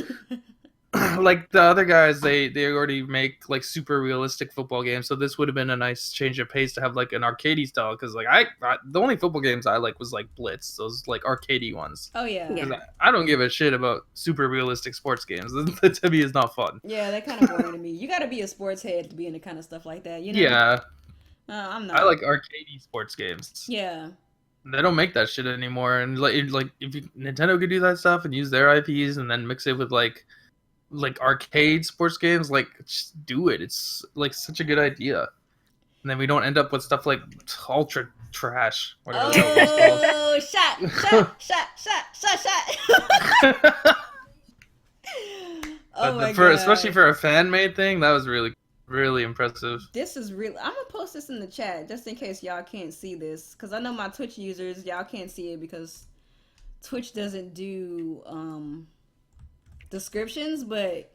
like the other guys, they already make like super realistic football games. So this would have been a nice change of pace to have like an arcadey style. Because like I the only football games I like was like Blitz, those like arcadey ones. Oh yeah. I don't give a shit about super realistic sports games. That to me is not fun. Yeah, they're kind of boring to me. You got to be a sports head to be into kind of stuff like that. You know. Yeah. I'm not. I like arcadey sports games. Yeah. They don't make that shit anymore, and like if Nintendo could do that stuff and use their IPs and then mix it with like arcade sports games, like just do it. It's like such a good idea, and then we don't end up with stuff like ultra trash. Oh, shot! Oh my god! Especially for a fan made thing, that was really impressive. This is really. I'm gonna post this in the chat just in case y'all can't see this, because I know my Twitch users, y'all can't see it because Twitch doesn't do descriptions. But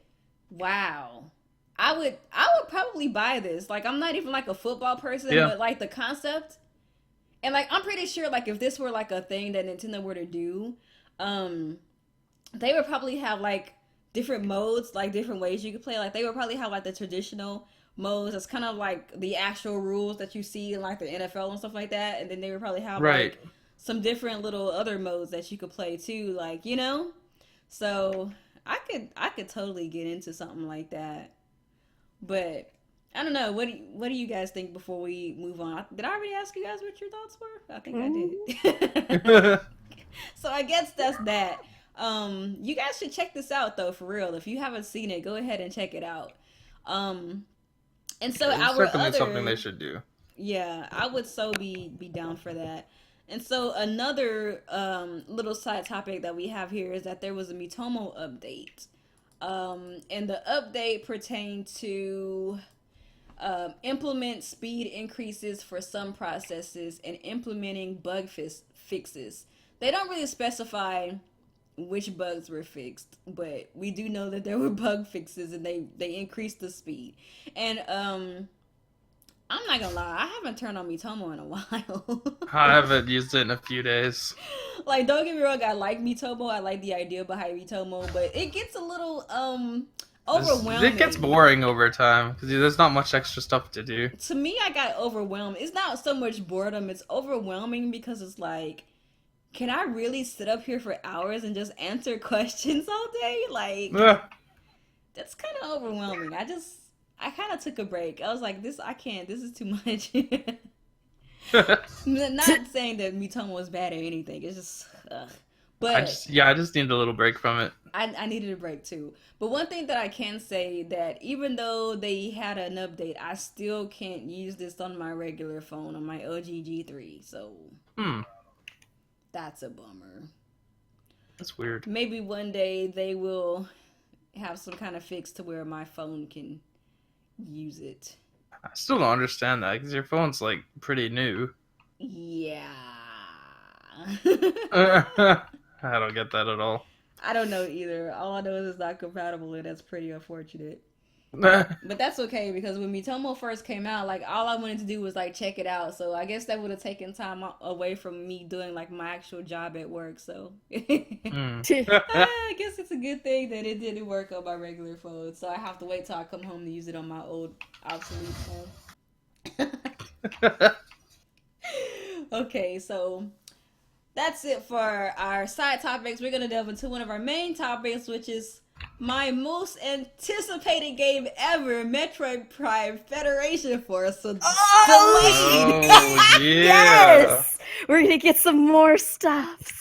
wow, I would probably buy this. Like, I'm not even like a football person, but like the concept, and like I'm pretty sure like if this were like a thing that Nintendo were to do, they would probably have like different modes, like different ways you could play. Like they would probably have like the traditional modes that's kind of like the actual rules that you see in like the NFL and stuff like that, and then they would probably have like some different little other modes that you could play too, like, you know. So I could totally get into something like that. But I don't know. What do you guys think before we move on? Did I already ask you guys what your thoughts were? I think I did. So I guess that's that. You guys should check this out though, for real. If you haven't seen it, go ahead and check it out. And so it's certainly something they should do. Yeah, I would so be down for that. And so another little side topic that we have here is that there was a Miitomo update. And the update pertained to implement speed increases for some processes and implementing bug fixes. They don't really specify which bugs were fixed, but we do know that there were bug fixes and they increased the speed. And I'm not gonna lie, I haven't turned on Miitomo in a while. I haven't used it in a few days. Like, don't get me wrong, I like Miitomo, I like the idea behind Miitomo, but it gets a little overwhelming. It gets boring over time because there's not much extra stuff to do. To me, I got overwhelmed. It's not so much boredom, it's overwhelming because it's like, can I really sit up here for hours and just answer questions all day? Like, that's kind of overwhelming. I kind of took a break. I was like, I can't, this is too much. Not saying that Miitomo was bad or anything. It's just, but I just needed a little break from it. I needed a break too. But one thing that I can say that even though they had an update, I still can't use this on my regular phone on my OG G3. So that's a bummer. That's weird. Maybe one day they will have some kind of fix to where my phone can use it. I still don't understand that because your phone's like pretty new. Yeah. I don't get that at all. I don't know either. All I know is it's not compatible, and that's pretty unfortunate. But that's okay because when Miitomo first came out, like all I wanted to do was like check it out. So I guess that would have taken time away from me doing like my actual job at work. So I guess it's a good thing that it didn't work on my regular phone. So I have to wait till I come home to use it on my old obsolete phone. Okay, so that's it for our side topics. We're gonna delve into one of our main topics, which is my most anticipated game ever, Metroid Prime Federation Force. So delayed. Oh, yeah. Yes! We're gonna get some more stuff.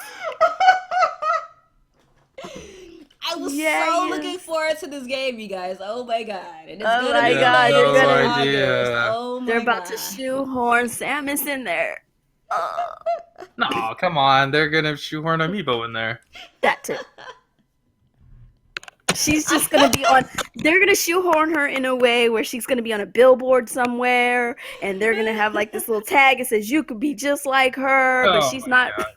I was so looking forward to this game, you guys. Oh my god. And it's Oh gonna my be god, released they're in gonna- August. Oh my They're about god. to shoehorn Samus in there. No, come on. They're going to shoehorn Amiibo in there. That too. She's just gonna be on. They're gonna shoehorn her in a way where she's gonna be on a billboard somewhere, and they're gonna have like this little tag that says you could be just like her, but Oh she's my not.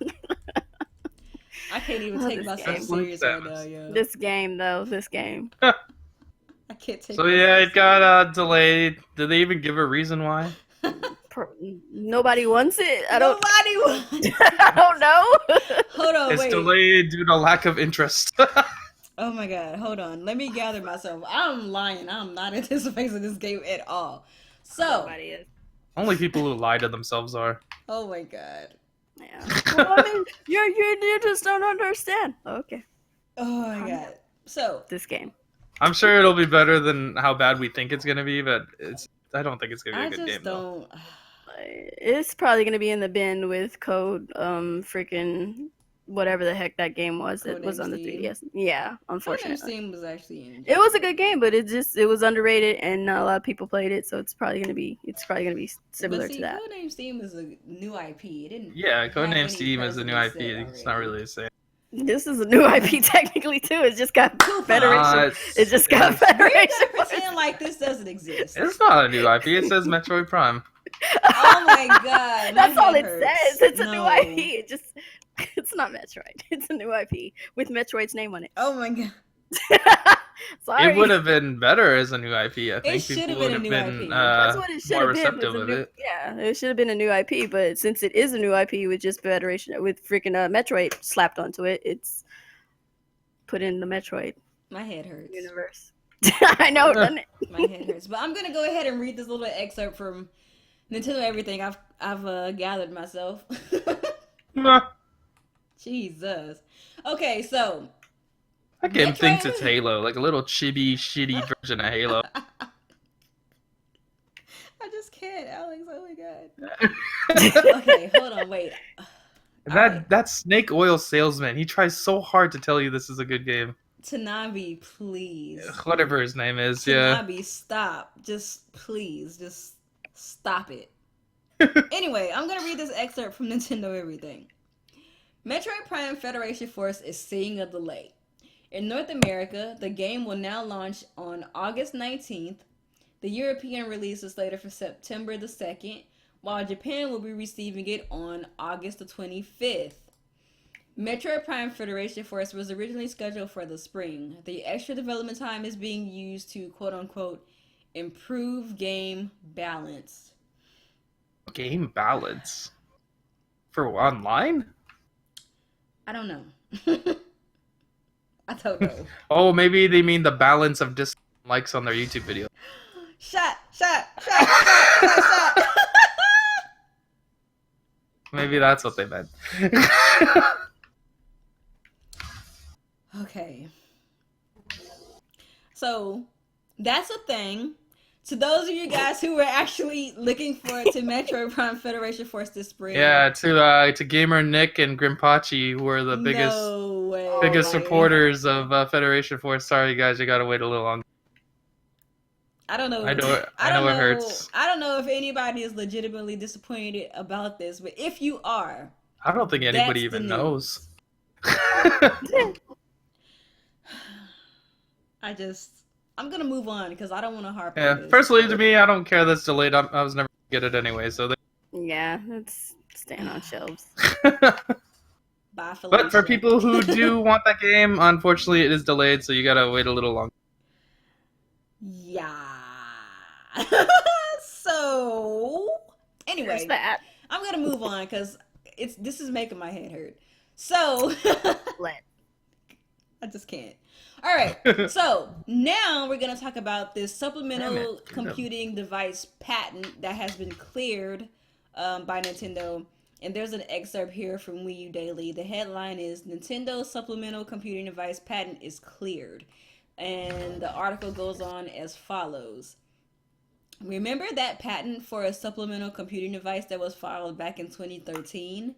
I can't even take myself game. serious right now, yo. This game, though, this game. I can't take So myself yeah, it got delayed. Did they even give a reason why? Nobody wants it. I don't. Nobody wants. I don't know. Hold on, It's wait. delayed due to lack of interest. Oh my god, hold on. Let me gather myself. I'm lying. I'm not anticipating this game at all. So, Nobody is. Only people who lie to themselves are. oh my god. Yeah. Well, I mean, you just don't understand. Okay. Oh my god. So, This game. I'm sure it'll be better than how bad we think it's gonna be, but I don't think it's gonna be I a good just game though. don't. It's probably gonna be in the bin with Code, freaking whatever the heck that game was. It was on the Steam. 3DS. Yeah, Unfortunately, unfortunately. Steam was actually in. It was a good game, but it was underrated and not a lot of people played it, so it's probably gonna be similar But see, to that. Codename Steam is a new IP. It didn't. Yeah, have Codename any Steam is a new IP. precedent It's set not already. really the same. This is a new IP technically too. It's just got Cool. Federation. It just got We're Federation. gonna pretend like this doesn't exist. It's not a new IP. It says Metroid Prime. Oh my god. That's my all head it hurts. says. It's a new No. IP. It's not Metroid. It's a new IP with Metroid's name on it. Oh my god. Sorry. It would have been better as a new IP. I think should people have would been a have new been IP. That's what it should more have been. receptive was a of new- it. Yeah, it should have been a new IP, but since it is a new IP with just Federation with freaking Metroid slapped onto it, it's put in the Metroid My head hurts. universe. I know, doesn't it? My head hurts. But I'm gonna go ahead and read this little excerpt from Nintendo Everything I've gathered myself. Jesus. Okay, so That game thinks Metroid- it's Halo, like a little chibi, shitty version of Halo. I just can't, Alex. Oh my god. Okay, hold on, wait. That snake oil salesman, he tries so hard to tell you this is a good game. Tanabe, please. Whatever his name is, yeah. Tanabe, stop. Just please, just stop it. Anyway, I'm gonna read this excerpt from Nintendo Everything. Metroid Prime Federation Force is seeing a delay. In North America, the game will now launch on August 19th. The European release is slated for September the 2nd, while Japan will be receiving it on August the 25th. Metroid Prime Federation Force was originally scheduled for the spring. The extra development time is being used to quote unquote improve game balance. Game balance? For online? I don't know. I don't know. Oh, maybe they mean the balance of dislikes on their YouTube video. Shut. Maybe that's what they meant. Okay. So, that's a thing. To those of you guys who were actually looking forward to Metroid Prime Federation Force this spring. Yeah, to Gamer Nick and Grimpachi, who are the biggest supporters of Federation Force. Sorry guys, you gotta wait a little longer. I don't know. I know it hurts. I don't know if anybody is legitimately disappointed about this, but if you are, I don't think anybody even knows. I'm gonna move on because I don't want to harp Yeah, on this. personally, to me, I don't care that's delayed. I was never gonna get it anyway, so. Yeah, it's staying on shelves. Bye, Felicia. But for people who do want that game, unfortunately, it is delayed, so you gotta wait a little longer. Yeah. So anyway, I'm gonna move on because this is making my head hurt. So I just can't. All right, so now we're going to talk about this supplemental computing device patent that has been cleared by Nintendo. And there's an excerpt here from Wii U Daily. The headline is Nintendo Supplemental Computing Device Patent is Cleared. And the article goes on as follows. Remember that patent for a supplemental computing device that was filed back in 2013?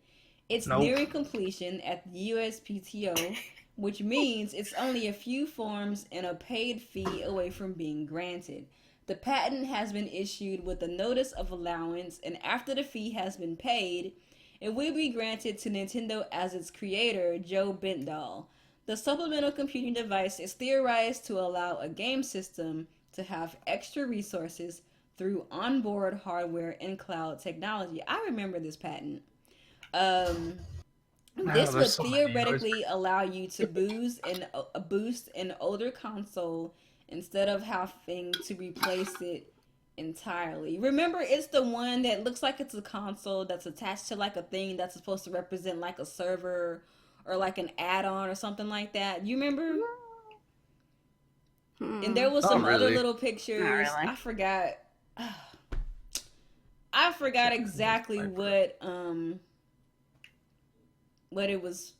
It's nearing completion at the USPTO, which means it's only a few forms and a paid fee away from being granted. The patent has been issued with a notice of allowance, and after the fee has been paid, it will be granted to Nintendo as its creator, Joe Bentdahl. The supplemental computing device is theorized to allow a game system to have extra resources through onboard hardware and cloud technology. I remember this patent. This would theoretically allow you to boost an older console instead of having to replace it entirely. Remember, it's the one that looks like it's a console that's attached to like a thing that's supposed to represent like a server or like an add-on or something like that. You remember? And there was some other little pictures. Really. I forgot exactly what it was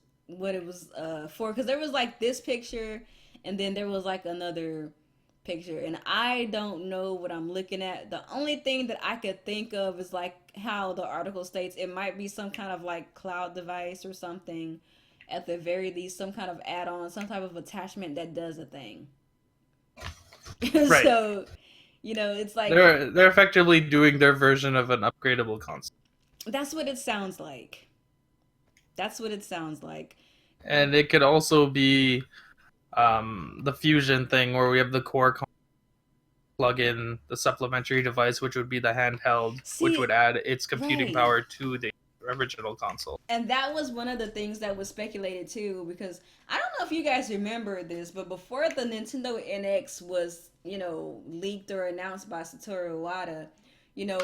for, because there was like this picture and then there was like another picture and I don't know what I'm looking at. The only thing that I could think of is like how the article states it might be some kind of like cloud device or something, at the very least some kind of add-on, some type of attachment that does a thing. Right. So it's like they're effectively doing their version of an upgradable console. That's what it sounds like. And it could also be the fusion thing where we have the core plug in the supplementary device, which would be the handheld, which would add its computing power to the original console. And that was one of the things that was speculated too, because I don't know if you guys remember this, but before the Nintendo NX was, leaked or announced by Satoru Iwata,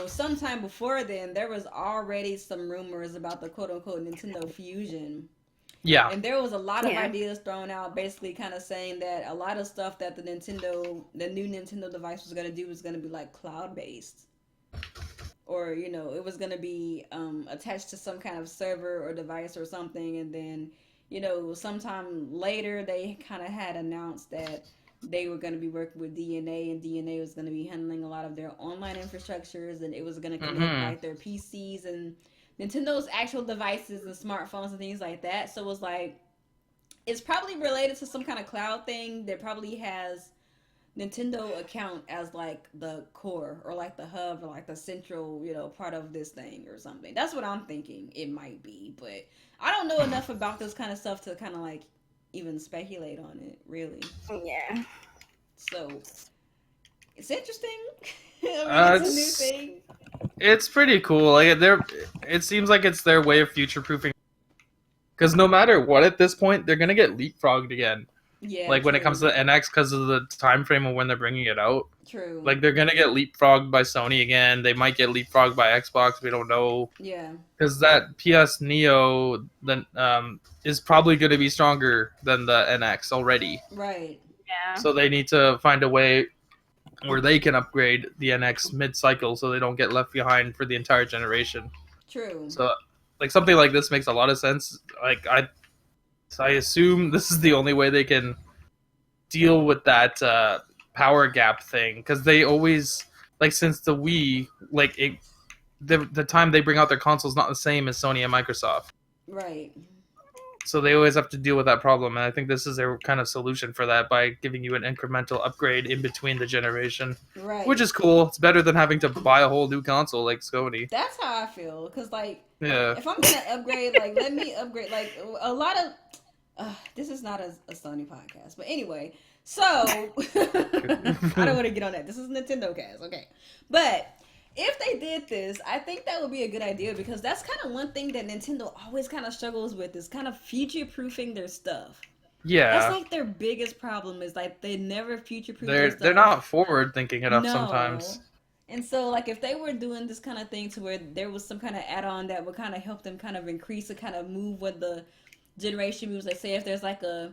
sometime before then, there was already some rumors about the quote-unquote Nintendo Fusion. Yeah. And there was a lot of ideas thrown out, basically kind of saying that a lot of stuff that the new Nintendo device was going to do was going to be like cloud-based. Or, it was going to be attached to some kind of server or device or something. And then, sometime later, they kind of had announced that they were going to be working with DNA, and DNA was going to be handling a lot of their online infrastructures, and it was going to connect like their PCs and Nintendo's actual devices and smartphones and things like that. So it was like, it's probably related to some kind of cloud thing that probably has Nintendo account as like the core or like the hub or like the central, part of this thing or something. That's what I'm thinking it might be, but I don't know enough about this kind of stuff to kind of like even speculate on it, really. Yeah. So it's interesting. I mean, it's a new It's thing. it's pretty cool. Like it seems like it's their way of future proofing. Because no matter what, at this point, they're gonna get leapfrogged again. Yeah, Like when it comes to true. the NX, because of the time frame of when they're bringing it out. True. Like they're gonna get leapfrogged by Sony again. They might get leapfrogged by Xbox. We don't know. Yeah. Because that PS Neo then is probably going to be stronger than the NX already. Right. Yeah. So they need to find a way where they can upgrade the NX mid-cycle so they don't get left behind for the entire generation. True. So like something like this makes a lot of sense. Like I assume this is the only way they can deal with that power gap thing, because they always, like, since the Wii, like the time they bring out their consoles not the same as Sony and Microsoft. Right. So they always have to deal with that problem, and I think this is their kind of solution for that by giving you an incremental upgrade in between the generation, Right. which is cool. It's better than having to buy a whole new console like Sony. That's how I feel. Because, like, Yeah. if I'm going to upgrade, like, let me upgrade. Like, a lot of. This is not a Sony podcast. But anyway, so. I don't want to get on that. This is Nintendo cast. Okay. But. If they did this, I think that would be a good idea, because that's kind of one thing that Nintendo always kind of struggles with, is kind of future-proofing their stuff. Yeah. That's like their biggest problem, is like they never future-proof their stuff. They're not forward thinking enough sometimes. And so, like, if they were doing this kind of thing to where there was some kind of add-on that would kind of help them kind of increase or kind of move with the generation moves, like, say if there's like a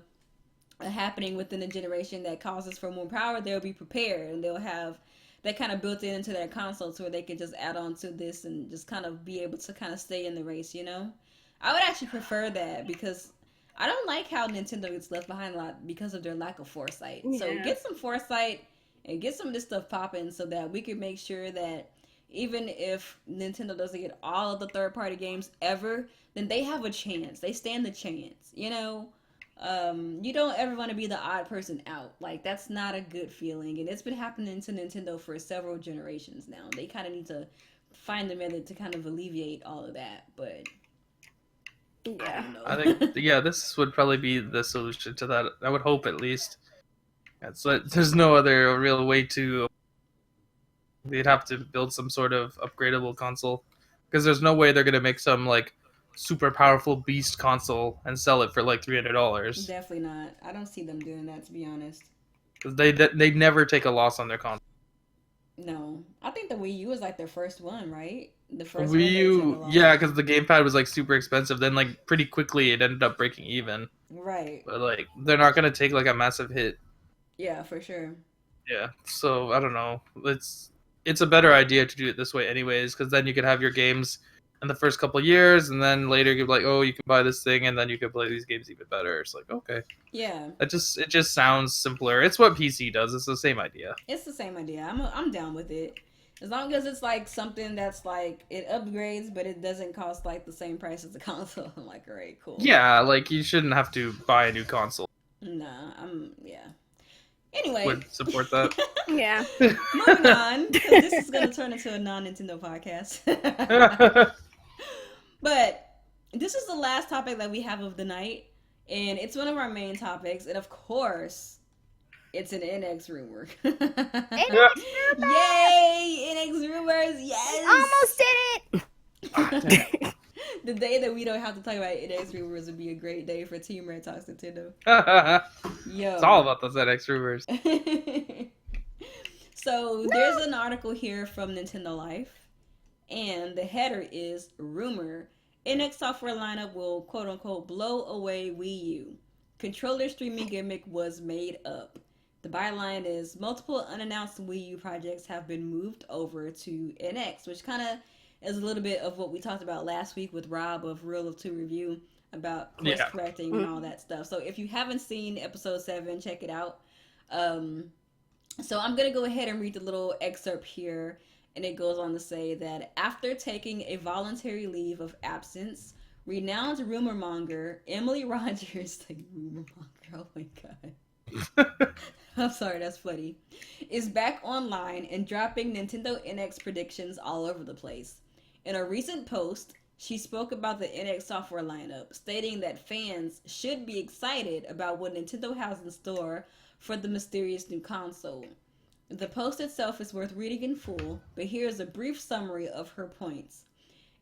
happening within the generation that causes for more power, they'll be prepared, and they'll have that kind of built into their console to where they could just add on to this and just kind of be able to kind of stay in the race, you know? I would actually prefer that, because I don't like how Nintendo gets left behind a lot because of their lack of foresight. Yeah. So get some foresight and get some of this stuff popping so that we can make sure that even if Nintendo doesn't get all of the third-party games ever, then they have a chance. They stand the chance, you know? You don't ever want to be the odd person out. Like, that's not a good feeling, and it's been happening to Nintendo for several generations now. They kind of need to find a method to kind of alleviate all of that, but Yeah. I think this would probably be the solution to that. I would hope, at least. So there's no other real way to. They'd have to build some sort of upgradable console, because there's no way they're gonna make some like super powerful beast console and sell it for like $300. Definitely not. I don't see them doing that, to be honest. Because they never take a loss on their console. No, I think the Wii U was like their first one, right? The first Wii one they took a U, loss. yeah, because the gamepad was like super expensive. Then like pretty quickly it ended up breaking even. Right. But like they're not gonna take like a massive hit. Yeah, for sure. Yeah, so I don't know. It's a better idea to do it this way, anyways, because then you could have your games in the first couple of years, and then later you're like, oh, you can buy this thing, and then you can play these games even better. It's like, okay, Yeah, it just sounds simpler. It's what PC does. It's the same idea. it's the same idea. I'm down with it. As long as it's like something that's like it upgrades, but it doesn't cost like the same price as the console. I'm like, all right, cool. Yeah, like you shouldn't have to buy a new console. Nah, yeah. Anyway, Would support that. Yeah. moving on. 'Cause this is gonna turn into a non-Nintendo podcast. But this is the last topic that we have of the night, and it's one of our main topics, and of course, it's an NX rumor. Yay! NX rumors, yes! Almost did it. The day that we don't have to talk about NX rumors would be a great day for Team Red Talks Nintendo. Yo. It's all about those NX rumors. So there's an article here from Nintendo Life, and the header is rumor: NX software lineup will quote unquote blow away Wii U. Controller streaming gimmick was made up. The byline is multiple unannounced Wii U projects have been moved over to NX, which kind of is a little bit of what we talked about last week with Rob of Rule of Two Review about course correcting and all that stuff. So if you haven't seen episode 7, check it out. So I'm going to go ahead and read the little excerpt here. And it goes on to say that after taking a voluntary leave of absence, renowned rumor monger Emily Rogers, like rumor monger, oh my god. I'm sorry, that's funny, is back online and dropping Nintendo NX predictions all over the place. In a recent post, She spoke about the NX software lineup, stating that fans should be excited about what Nintendo has in store for the mysterious new console. The post itself is worth reading in full, but here's a brief summary of her points.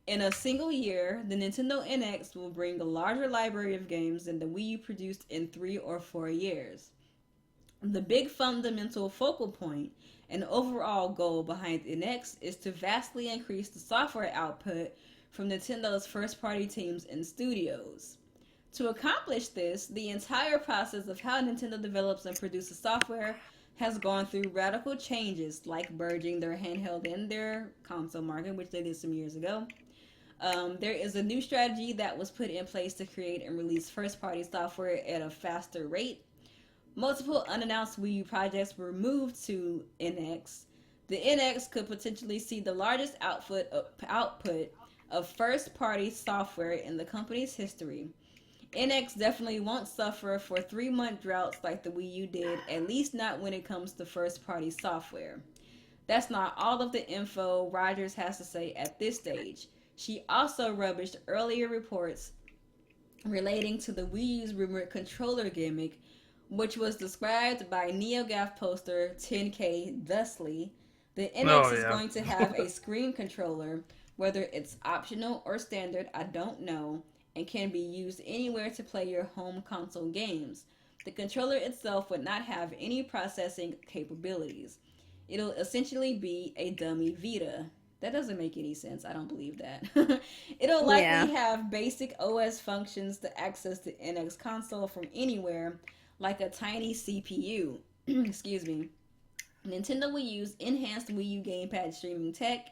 In a single year, the Nintendo NX will bring a larger library of games than the Wii U produced in 3 or 4 years. The big fundamental focal point and overall goal behind the NX is to vastly increase the software output from Nintendo's first party teams and studios. To accomplish this, the entire process of how Nintendo develops and produces software has gone through radical changes, like merging their handheld and their console market, which they did some years ago. There is a new strategy that was put in place to create and release first party software at a faster rate. Multiple unannounced Wii U projects were moved to NX. The NX could potentially see the largest output of first party software in the company's history. NX definitely won't suffer for 3-month droughts like the Wii U did, at least not when it comes to first party software. That's not all of the info Rogers has to say at this stage. She also rubbished earlier reports relating to the Wii U's rumored controller gimmick, which was described by NeoGAF poster 10K thusly. The NX is going to have a screen controller, whether it's optional or standard, I don't know, and can be used anywhere to play your home console games. The controller itself would not have any processing capabilities. It'll essentially be a dummy Vita. That doesn't make any sense. I don't believe that. It'll likely have basic OS functions to access the NX console from anywhere, like a tiny CPU. Excuse me. Nintendo will use enhanced Wii U gamepad streaming tech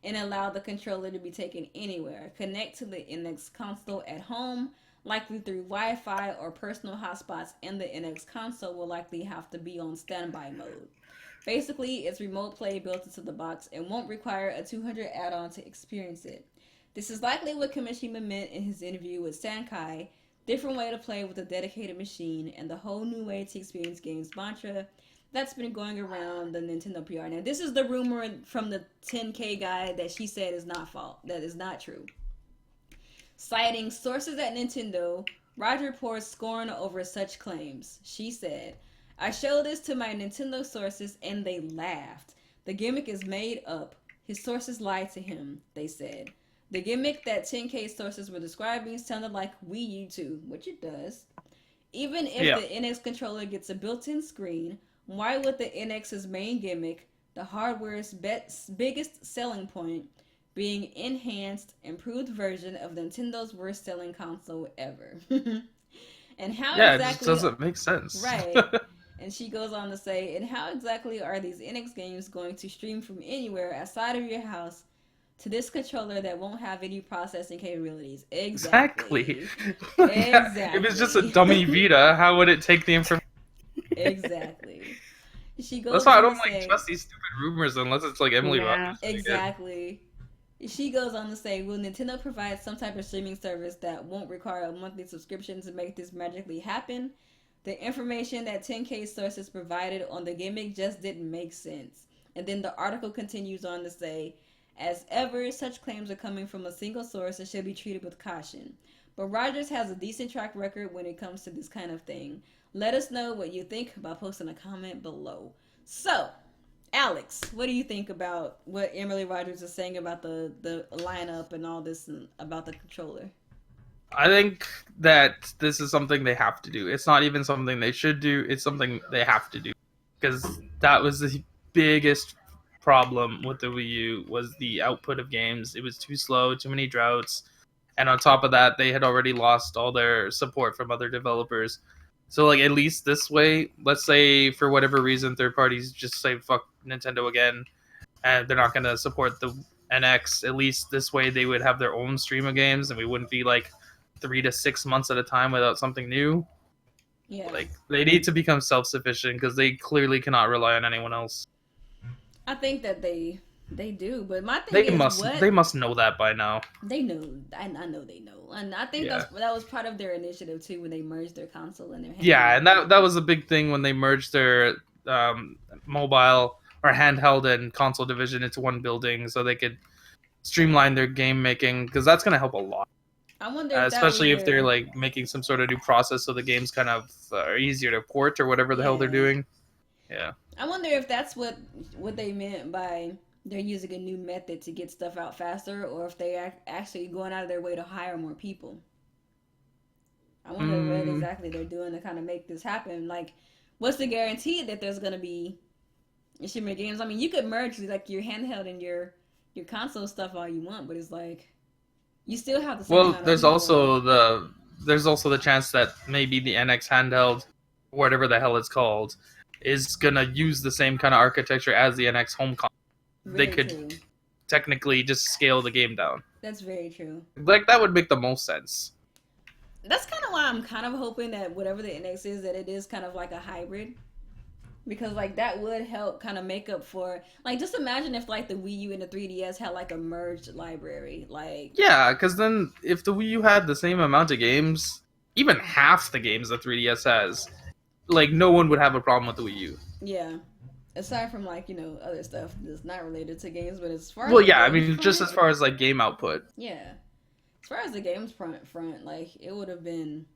and allow the controller to be taken anywhere. Connect to the NX console at home, likely through Wi-Fi or personal hotspots, and the NX console will likely have to be on standby mode. Basically, it's remote play built into the box and won't require a $200 add-on to experience it. This is likely what Kimishima meant in his interview with Sankai. Different way to play with a dedicated machine and the whole new way to experience games mantra that's been going around the Nintendo PR. Now, this is the rumor from the 10K guy that she said is not false. That is not true. Citing sources at Nintendo, Roger poured scorn over such claims. She said, "I showed this to my Nintendo sources and they laughed. The gimmick is made up. His sources lied to him," they said. The gimmick that 10K sources were describing sounded like Wii U 2, which it does. Even if the NX controller gets a built-in screen, why would the NX's main gimmick, the hardware's biggest selling point, being enhanced, improved version of Nintendo's worst-selling console ever? And how exactly... it just doesn't make sense. Right. And she goes on to say, and how exactly are these NX games going to stream from anywhere outside of your house to this controller that won't have any processing capabilities? Exactly. If it's just a dummy Vita, how would it take the information? Exactly. She goes. That's why I don't trust these stupid rumors unless it's like Emily Rogers. Exactly. She goes on to say, will Nintendo provide some type of streaming service that won't require a monthly subscription to make this magically happen? The information that 10K sources provided on the gimmick just didn't make sense. And then the article continues on to say, as ever, such claims are coming from a single source and should be treated with caution. But Rogers has a decent track record when it comes to this kind of thing. Let us know what you think by posting a comment below. So, Alex, what do you think about what Emily Rogers is saying about the lineup and all this and about the controller? I think that this is something they have to do. It's not even something they should do. It's something they have to do. Because that was the biggest problem with the Wii U, was the output of games. It was too slow, too many droughts. And on top of that, they had already lost all their support from other developers. So, like, at least this way, let's say for whatever reason, third parties just say fuck Nintendo again, and they're not going to support the NX. At least this way, they would have their own stream of games, and we wouldn't be like 3 to 6 months at a time without something new. Yeah. Like, they need to become self-sufficient because they clearly cannot rely on anyone else. I think that they do, but my thing they must know that by now. They know. I know they know, and I think that was part of their initiative too when they merged their console and their handheld. Yeah, and that was a big thing when they merged their mobile or handheld and console division into one building, so they could streamline their game making, because that's going to help a lot. I wonder if Especially if they're like making some sort of new process so the games kind of are easier to port or whatever the hell they're doing. Yeah. I wonder if that's what they meant by they're using a new method to get stuff out faster, or if they actually going out of their way to hire more people. I wonder what exactly they're doing to kind of make this happen. Like, what's the guarantee that there's going to be streaming games? I mean, you could merge like your handheld and your console stuff all you want, but it's like you still have the same amount of there's people. also the chance that maybe the NX handheld, whatever the hell it's called, is gonna use the same kind of architecture as the NX home console. They could technically just scale the game down. That's very true. Like, that would make the most sense. That's kind of why I'm kind of hoping that whatever the NX is, that it is kind of like a hybrid. Because, like, that would help kind of make up for... Like, just imagine if, like, the Wii U and the 3DS had, like, a merged library. Like... Yeah, because then if the Wii U had the same amount of games, even half the games the 3DS has, like, no one would have a problem with the Wii U. Yeah. Aside from, like, you know, other stuff that's not related to games, but as far as... Well, yeah, I mean, just as far as, like, game output. Yeah. As far as the games front, like, it would have been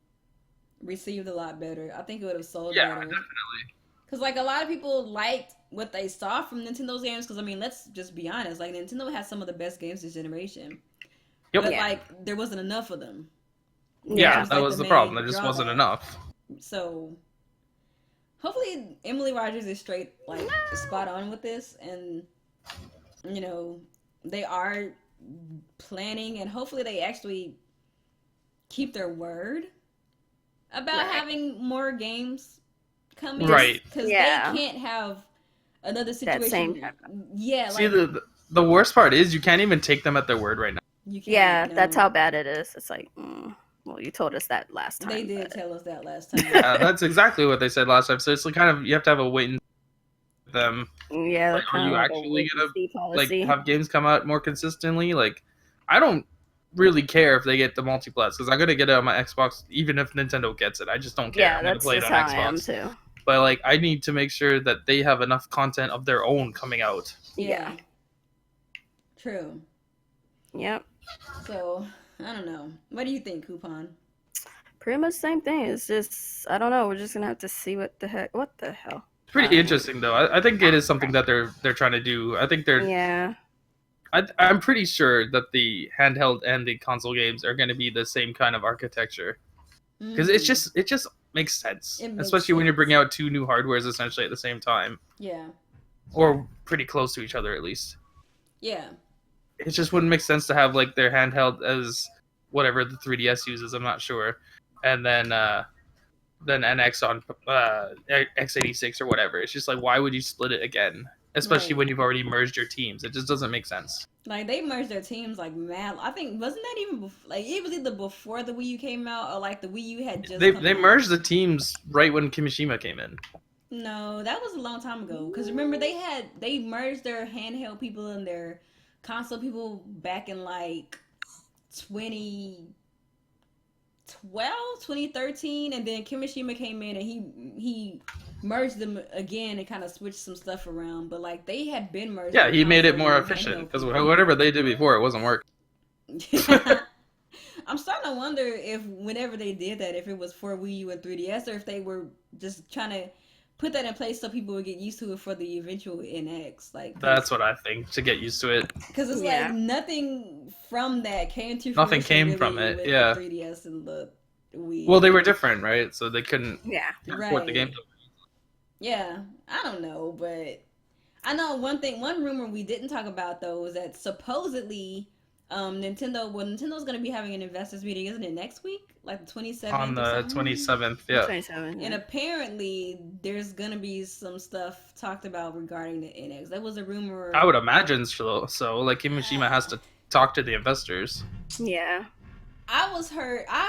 received a lot better. I think it would have sold better. Yeah, definitely. Because, like, a lot of people liked what they saw from Nintendo's games. Because, I mean, let's just be honest. Like, Nintendo has some of the best games this generation. Yep. But, like, there wasn't enough of them. Yeah, was, that like, was the the problem. main There just drawback. wasn't enough. So, hopefully Emily Rogers is straight, like, spot on with this. And, you know, they are planning. And hopefully they actually keep their word about having more games coming, right? Because they can't have another situation. That same See, the worst part is you can't even take them at their word right now. You can't, yeah, no. that's how bad it is. It's like, well, you told us that last time. They did tell us that last time. Yeah, that's exactly what they said last time. So it's like kind of, you have to have a wait and see with them. Yeah, like, are you actually gonna like have games come out more consistently? Like, I don't really care if they get the multiplats, because I'm gonna get it on my Xbox even if Nintendo gets it. I just don't care. Yeah, I'm gonna that's play it just on how Xbox. I am too. But like, I need to make sure that they have enough content of their own coming out. Yeah. True. Yep. So, I don't know. What do you think, Coupon? Pretty much the same thing. It's just, I don't know. We're just gonna have to see what the hell. It's pretty interesting, though. I think it is something that they're trying to do. I think they're. Yeah. I'm pretty sure that the handheld and the console games are going to be the same kind of architecture, because it just makes sense, especially when you're bringing out two new hardwares essentially at the same time. Yeah. Or pretty close to each other at least. Yeah. It just wouldn't make sense to have like their handheld as whatever the 3DS uses. I'm not sure, and then NX on x86 or whatever. It's just like, why would you split it again? Especially when you've already merged your teams. It just doesn't make sense. Like, they merged their teams like mad. I think, wasn't that even like, it was either before the Wii U came out, or like the Wii U had just they merged the teams right when Kimishima came in. No, that was a long time ago. Because remember, they merged their handheld people and their console people back in like 2013, and then Kimishima came in and he merged them again and kind of switched some stuff around. But like, they had been merged. Yeah, he made it more efficient, because whatever they did before, it wasn't working. I'm starting to wonder if whenever they did that, if it was for Wii U and 3DS, or if they were just trying to put that in place so people would get used to it for the eventual NX. Like, that's what I think, to get used to it. Because it's like nothing from that came to nothing came really from it. Yeah, the 3DS and the Wii. Well, they were different, right? So they couldn't import the game. Yeah, I don't know, but I know one rumor we didn't talk about though is that supposedly Nintendo's going to be having an investors meeting, isn't it, next week? Like the 27th? On the 27th, yeah. 27th, yeah. And apparently there's going to be some stuff talked about regarding the NX. That was a rumor. I would imagine so. So, like, Kimishima has to talk to the investors. Yeah. I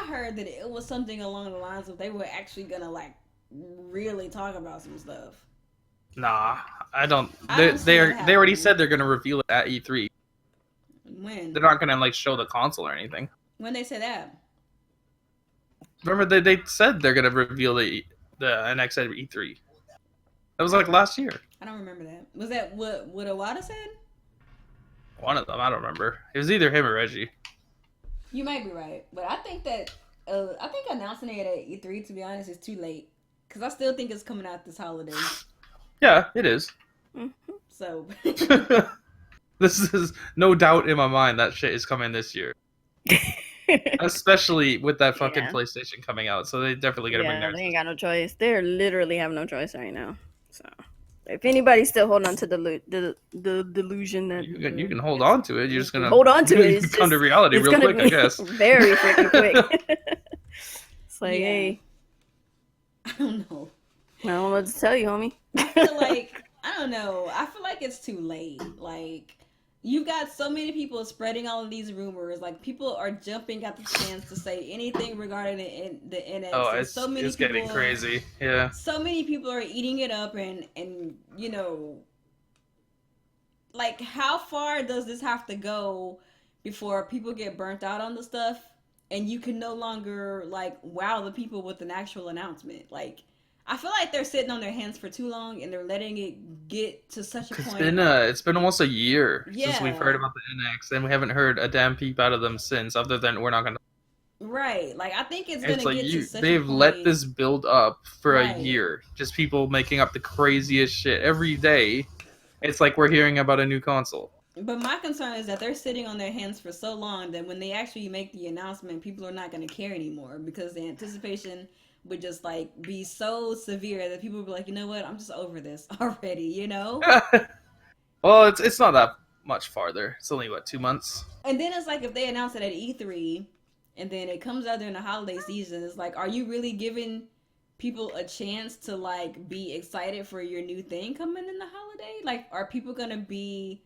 heard that it was something along the lines of they were actually going to, like, really talk about some stuff. Nah, I don't. They already said they're going to reveal it at E3. When? They're not going to, like, show the console or anything. When they say that? Remember, they said they're going to reveal the NX at E3. That was, like, last year. I don't remember that. Was that what Iwata said? One of them, I don't remember. It was either him or Reggie. You might be right, but I think that I think announcing it at E3, to be honest, is too late because I still think it's coming out this holiday. Yeah, it is. So this is no doubt in my mind that shit is coming this year. Especially with that fucking PlayStation coming out, so they definitely gotta bring theirs. They ain't got no choice. They literally have no choice right now. So, if anybody's still holding on to the delusion that you can hold on to it, you're just gonna hold on to it. It's come to reality real quick, I guess. Very freaking quick. It's like, hey, I don't know. I don't know what to tell you, homie. I feel like I don't know. I feel like it's too late. Like. You've got so many people spreading all of these rumors. Like, people are jumping at the chance to say anything regarding the NX. Oh, it's so many it's people, getting crazy. Yeah. So many people are eating it up, and you know, like, how far does this have to go before people get burnt out on the stuff, and you can no longer like wow the people with an actual announcement? Like, I feel like they're sitting on their hands for too long, and they're letting it get to such a point. It's been almost a year since we've heard about the NX, and we haven't heard a damn peep out of them since, other than we're not gonna. Right, like I think it's gonna get to such they've a point. let this build up for a year, just people making up the craziest shit every day. It's like we're hearing about a new console. But my concern is that they're sitting on their hands for so long that when they actually make the announcement, people are not going to care anymore because the anticipation would just like be so severe that people would be like, you know what, I'm just over this already, you know? Well, it's not that much farther. It's only, 2 months? And then it's like if they announce it at E3 and then it comes out during the holiday season, it's like, are you really giving people a chance to like be excited for your new thing coming in the holiday? Like, are people going to be,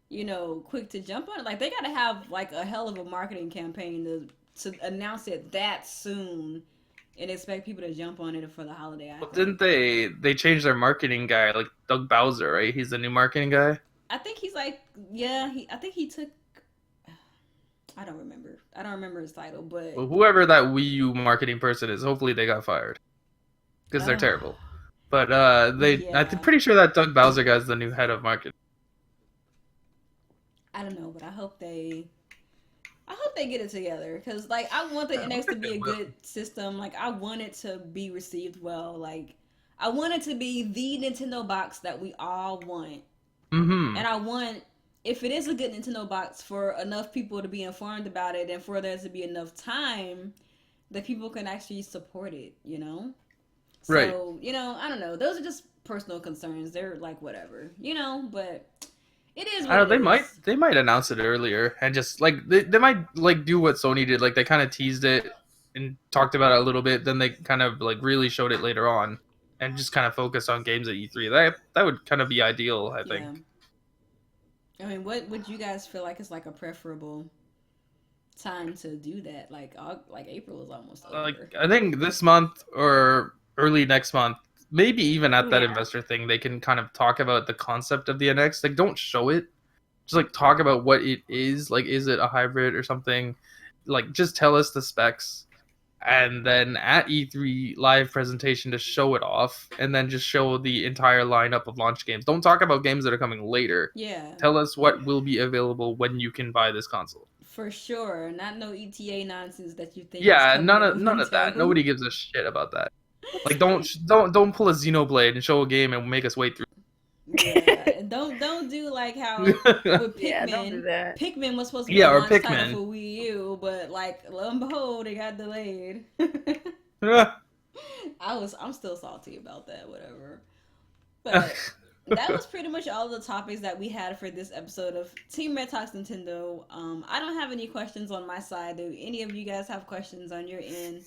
you know, quick to jump on it? Like, they got to have like a hell of a marketing campaign to announce it that soon and expect people to jump on it for the holiday. Well, didn't they change their marketing guy, like Doug Bowser, right? He's the new marketing guy. I think he's like, yeah. I think he took. I don't remember his title, but well, whoever that Wii U marketing person is, hopefully they got fired because they're terrible. But I'm pretty sure that Doug Bowser guy's the new head of marketing. I don't know, but I hope they get it together because, like, I want the NX to be a good system. Like, I want it to be received well. Like, I want it to be the Nintendo box that we all want. Mm-hmm. And I want, if it is a good Nintendo box, for enough people to be informed about it and for there to be enough time that people can actually support it, you know? So, right. You know, I don't know. Those are just personal concerns. They're like, whatever, you know, but... It is. I don't know, they might announce it earlier and just like they might like do what Sony did, like they kind of teased it and talked about it a little bit, then they kind of like really showed it later on and just kind of focused on games at E3. That would kind of be ideal, I think. I mean, what would you guys feel like is like a preferable time to do that? Like April is almost over. Like I think this month or early next month. Maybe even at that investor thing, they can kind of talk about the concept of the NX. Like, don't show it. Just, like, talk about what it is. Like, is it a hybrid or something? Like, just tell us the specs. And then at E3 live presentation, to show it off. And then just show the entire lineup of launch games. Don't talk about games that are coming later. Yeah. Tell us what will be available when you can buy this console. For sure. Not no ETA nonsense that you think. Yeah, none of that. Nobody gives a shit about that. Like don't pull a Xenoblade and show a game and make us wait through. Yeah, don't do like how with Pikmin. Yeah, don't do that. Pikmin was supposed to be or launch Pikmin title for Wii U, but like lo and behold, it got delayed. I'm still salty about that. Whatever. But that was pretty much all the topics that we had for this episode of Team Red Talks Nintendo. I don't have any questions on my side. Do any of you guys have questions on your end?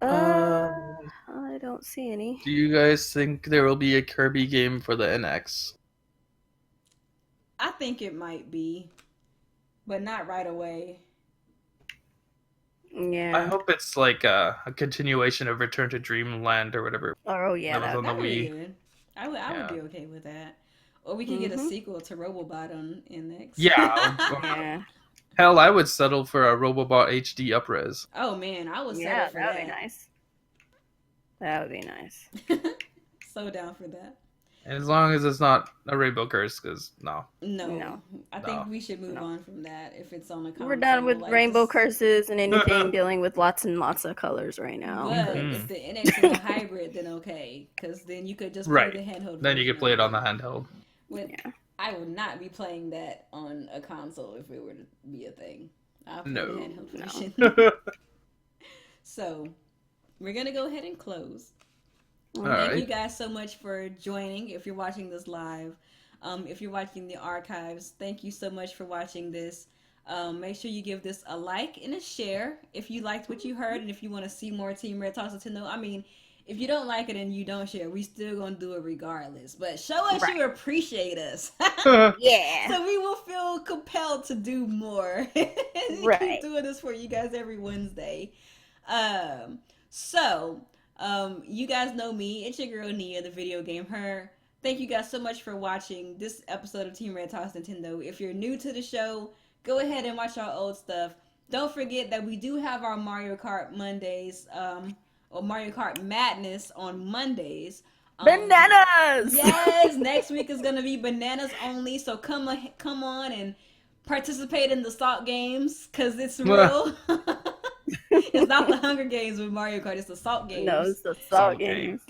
I don't see any. Do you guys think there will be a Kirby game for the NX? I think it might be, but not right away. Yeah. I hope it's like a continuation of Return to Dreamland or whatever. Oh yeah, that was on the Wii. Be good. I would be okay with that. Or we could get a sequel to Robobot on NX. Yeah. Hell, I would settle for a Robobot HD upres. Oh man, I would settle for that. That would be nice. That would be nice. So down for that. As long as it's not a rainbow curse, because no. No, I think No. we should move on from that. If it's on a console, We're done with like, rainbow just... curses and anything dealing with lots and lots of colors right now. But if the NX is a hybrid, then okay, because then you could just play the handheld. Then you could play it on the handheld. I would not be playing that on a console if it were to be a thing. I'll play the handheld version. So we're gonna go ahead and close. Thank you guys so much for joining. If you're watching this live, if you're watching the archives, thank you so much for watching this. Make sure you give this a like and a share if you liked what you heard, and if you want to see more Team Red Talks Nintendo. I mean, if you don't like it and you don't share, we still gonna do it regardless. But show us you appreciate us. Yeah. So we will feel compelled to do more. Keep doing this for you guys every Wednesday. You guys know me. It's your girl Nia, the video game her. Thank you guys so much for watching this episode of Team Red Talks Nintendo. If you're new to the show, go ahead and watch our old stuff. Don't forget that we do have our Mario Kart Mondays, or Mario Kart Madness on Mondays. Bananas! Yes, next week is gonna be bananas only. So come on and participate in the Salt Games, cause it's real. It's not the Hunger Games with Mario Kart, it's the Salt Games. No, it's the Salt Games.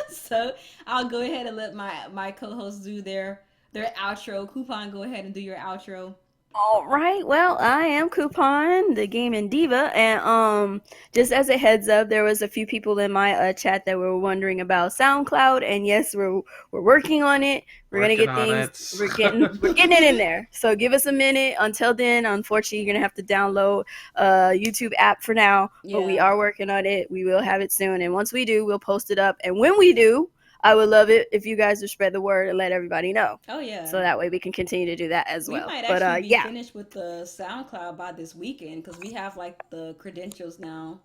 So I'll go ahead and let my co-hosts do their outro. Coupon, go ahead and do your outro. All right. Well, I am Coupon, the gaming diva, and just as a heads up, there was a few people in my chat that were wondering about SoundCloud, and yes, we're working on it. We're gonna get things. We're getting it in there. So give us a minute. Until then, unfortunately, you're gonna have to download YouTube app for now. Yeah. But we are working on it. We will have it soon, and once we do, we'll post it up. And when we do, I would love it if you guys would spread the word and let everybody know. Oh, yeah. So that way we can continue to do that as well. We might actually be finished with the SoundCloud by this weekend, because we have, like, the credentials now.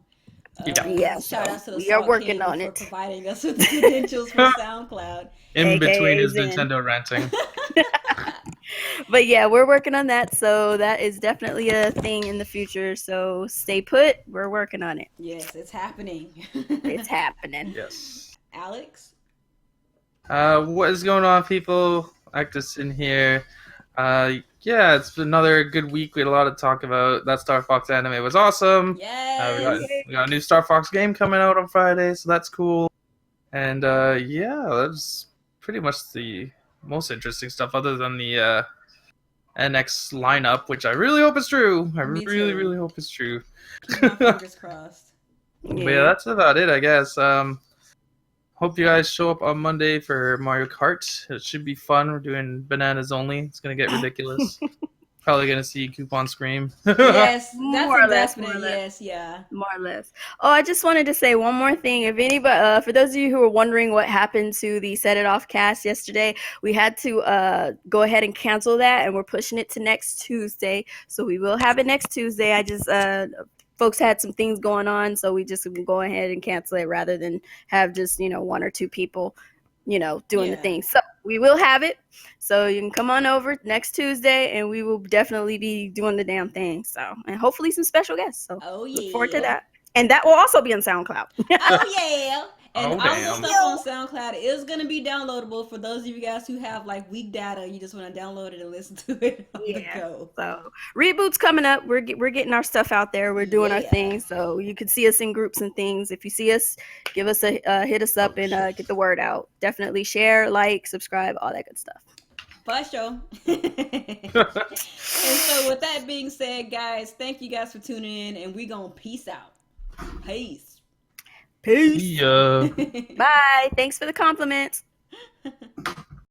Shout out to the we are working on it. For providing us with the credentials for SoundCloud. In between his Nintendo ranting. But yeah, we're working on that. So that is definitely a thing in the future. So stay put. We're working on it. Yes, it's happening. It's happening. Yes. Alex? What is going on, people? Actus in here. Yeah, it's been another good week. We had a lot to talk about. That Star Fox anime was awesome. Yes. We got a new Star Fox game coming out on Friday, so that's cool. And yeah, that's pretty much the most interesting stuff, other than the NX lineup, which I really hope is true. I really hope it's true. Keep my fingers crossed. But yeah, that's about it, I guess. Hope you guys show up on Monday for Mario Kart. It should be fun. We're doing bananas only. It's going to get ridiculous. Probably going to see Coupon scream. Yes, that's more a definite yes, yeah. More or less. Oh, I just wanted to say one more thing. If anybody, for those of you who are wondering what happened to the Set It Off cast yesterday, we had to go ahead and cancel that, and we're pushing it to next Tuesday. So we will have it next Tuesday. I just... folks had some things going on, so we just go ahead and cancel it rather than have just, one or two people, doing the thing. So we will have it. So you can come on over next Tuesday, and we will definitely be doing the damn thing. So, and hopefully some special guests. So look forward to that. And that will also be on SoundCloud. Oh, yeah. And all the stuff on SoundCloud is going to be downloadable for those of you guys who have, like, weak data. You just want to download it and listen to it on the go. So, Reboot's coming up. We're getting our stuff out there. We're doing our thing. So, you can see us in groups and things. If you see us, give us a hit us up and get the word out. Definitely share, like, subscribe, all that good stuff. Bye, show. And so, with that being said, guys, thank you guys for tuning in, and we going to peace out. Peace. Peace. Bye. Thanks for the compliments.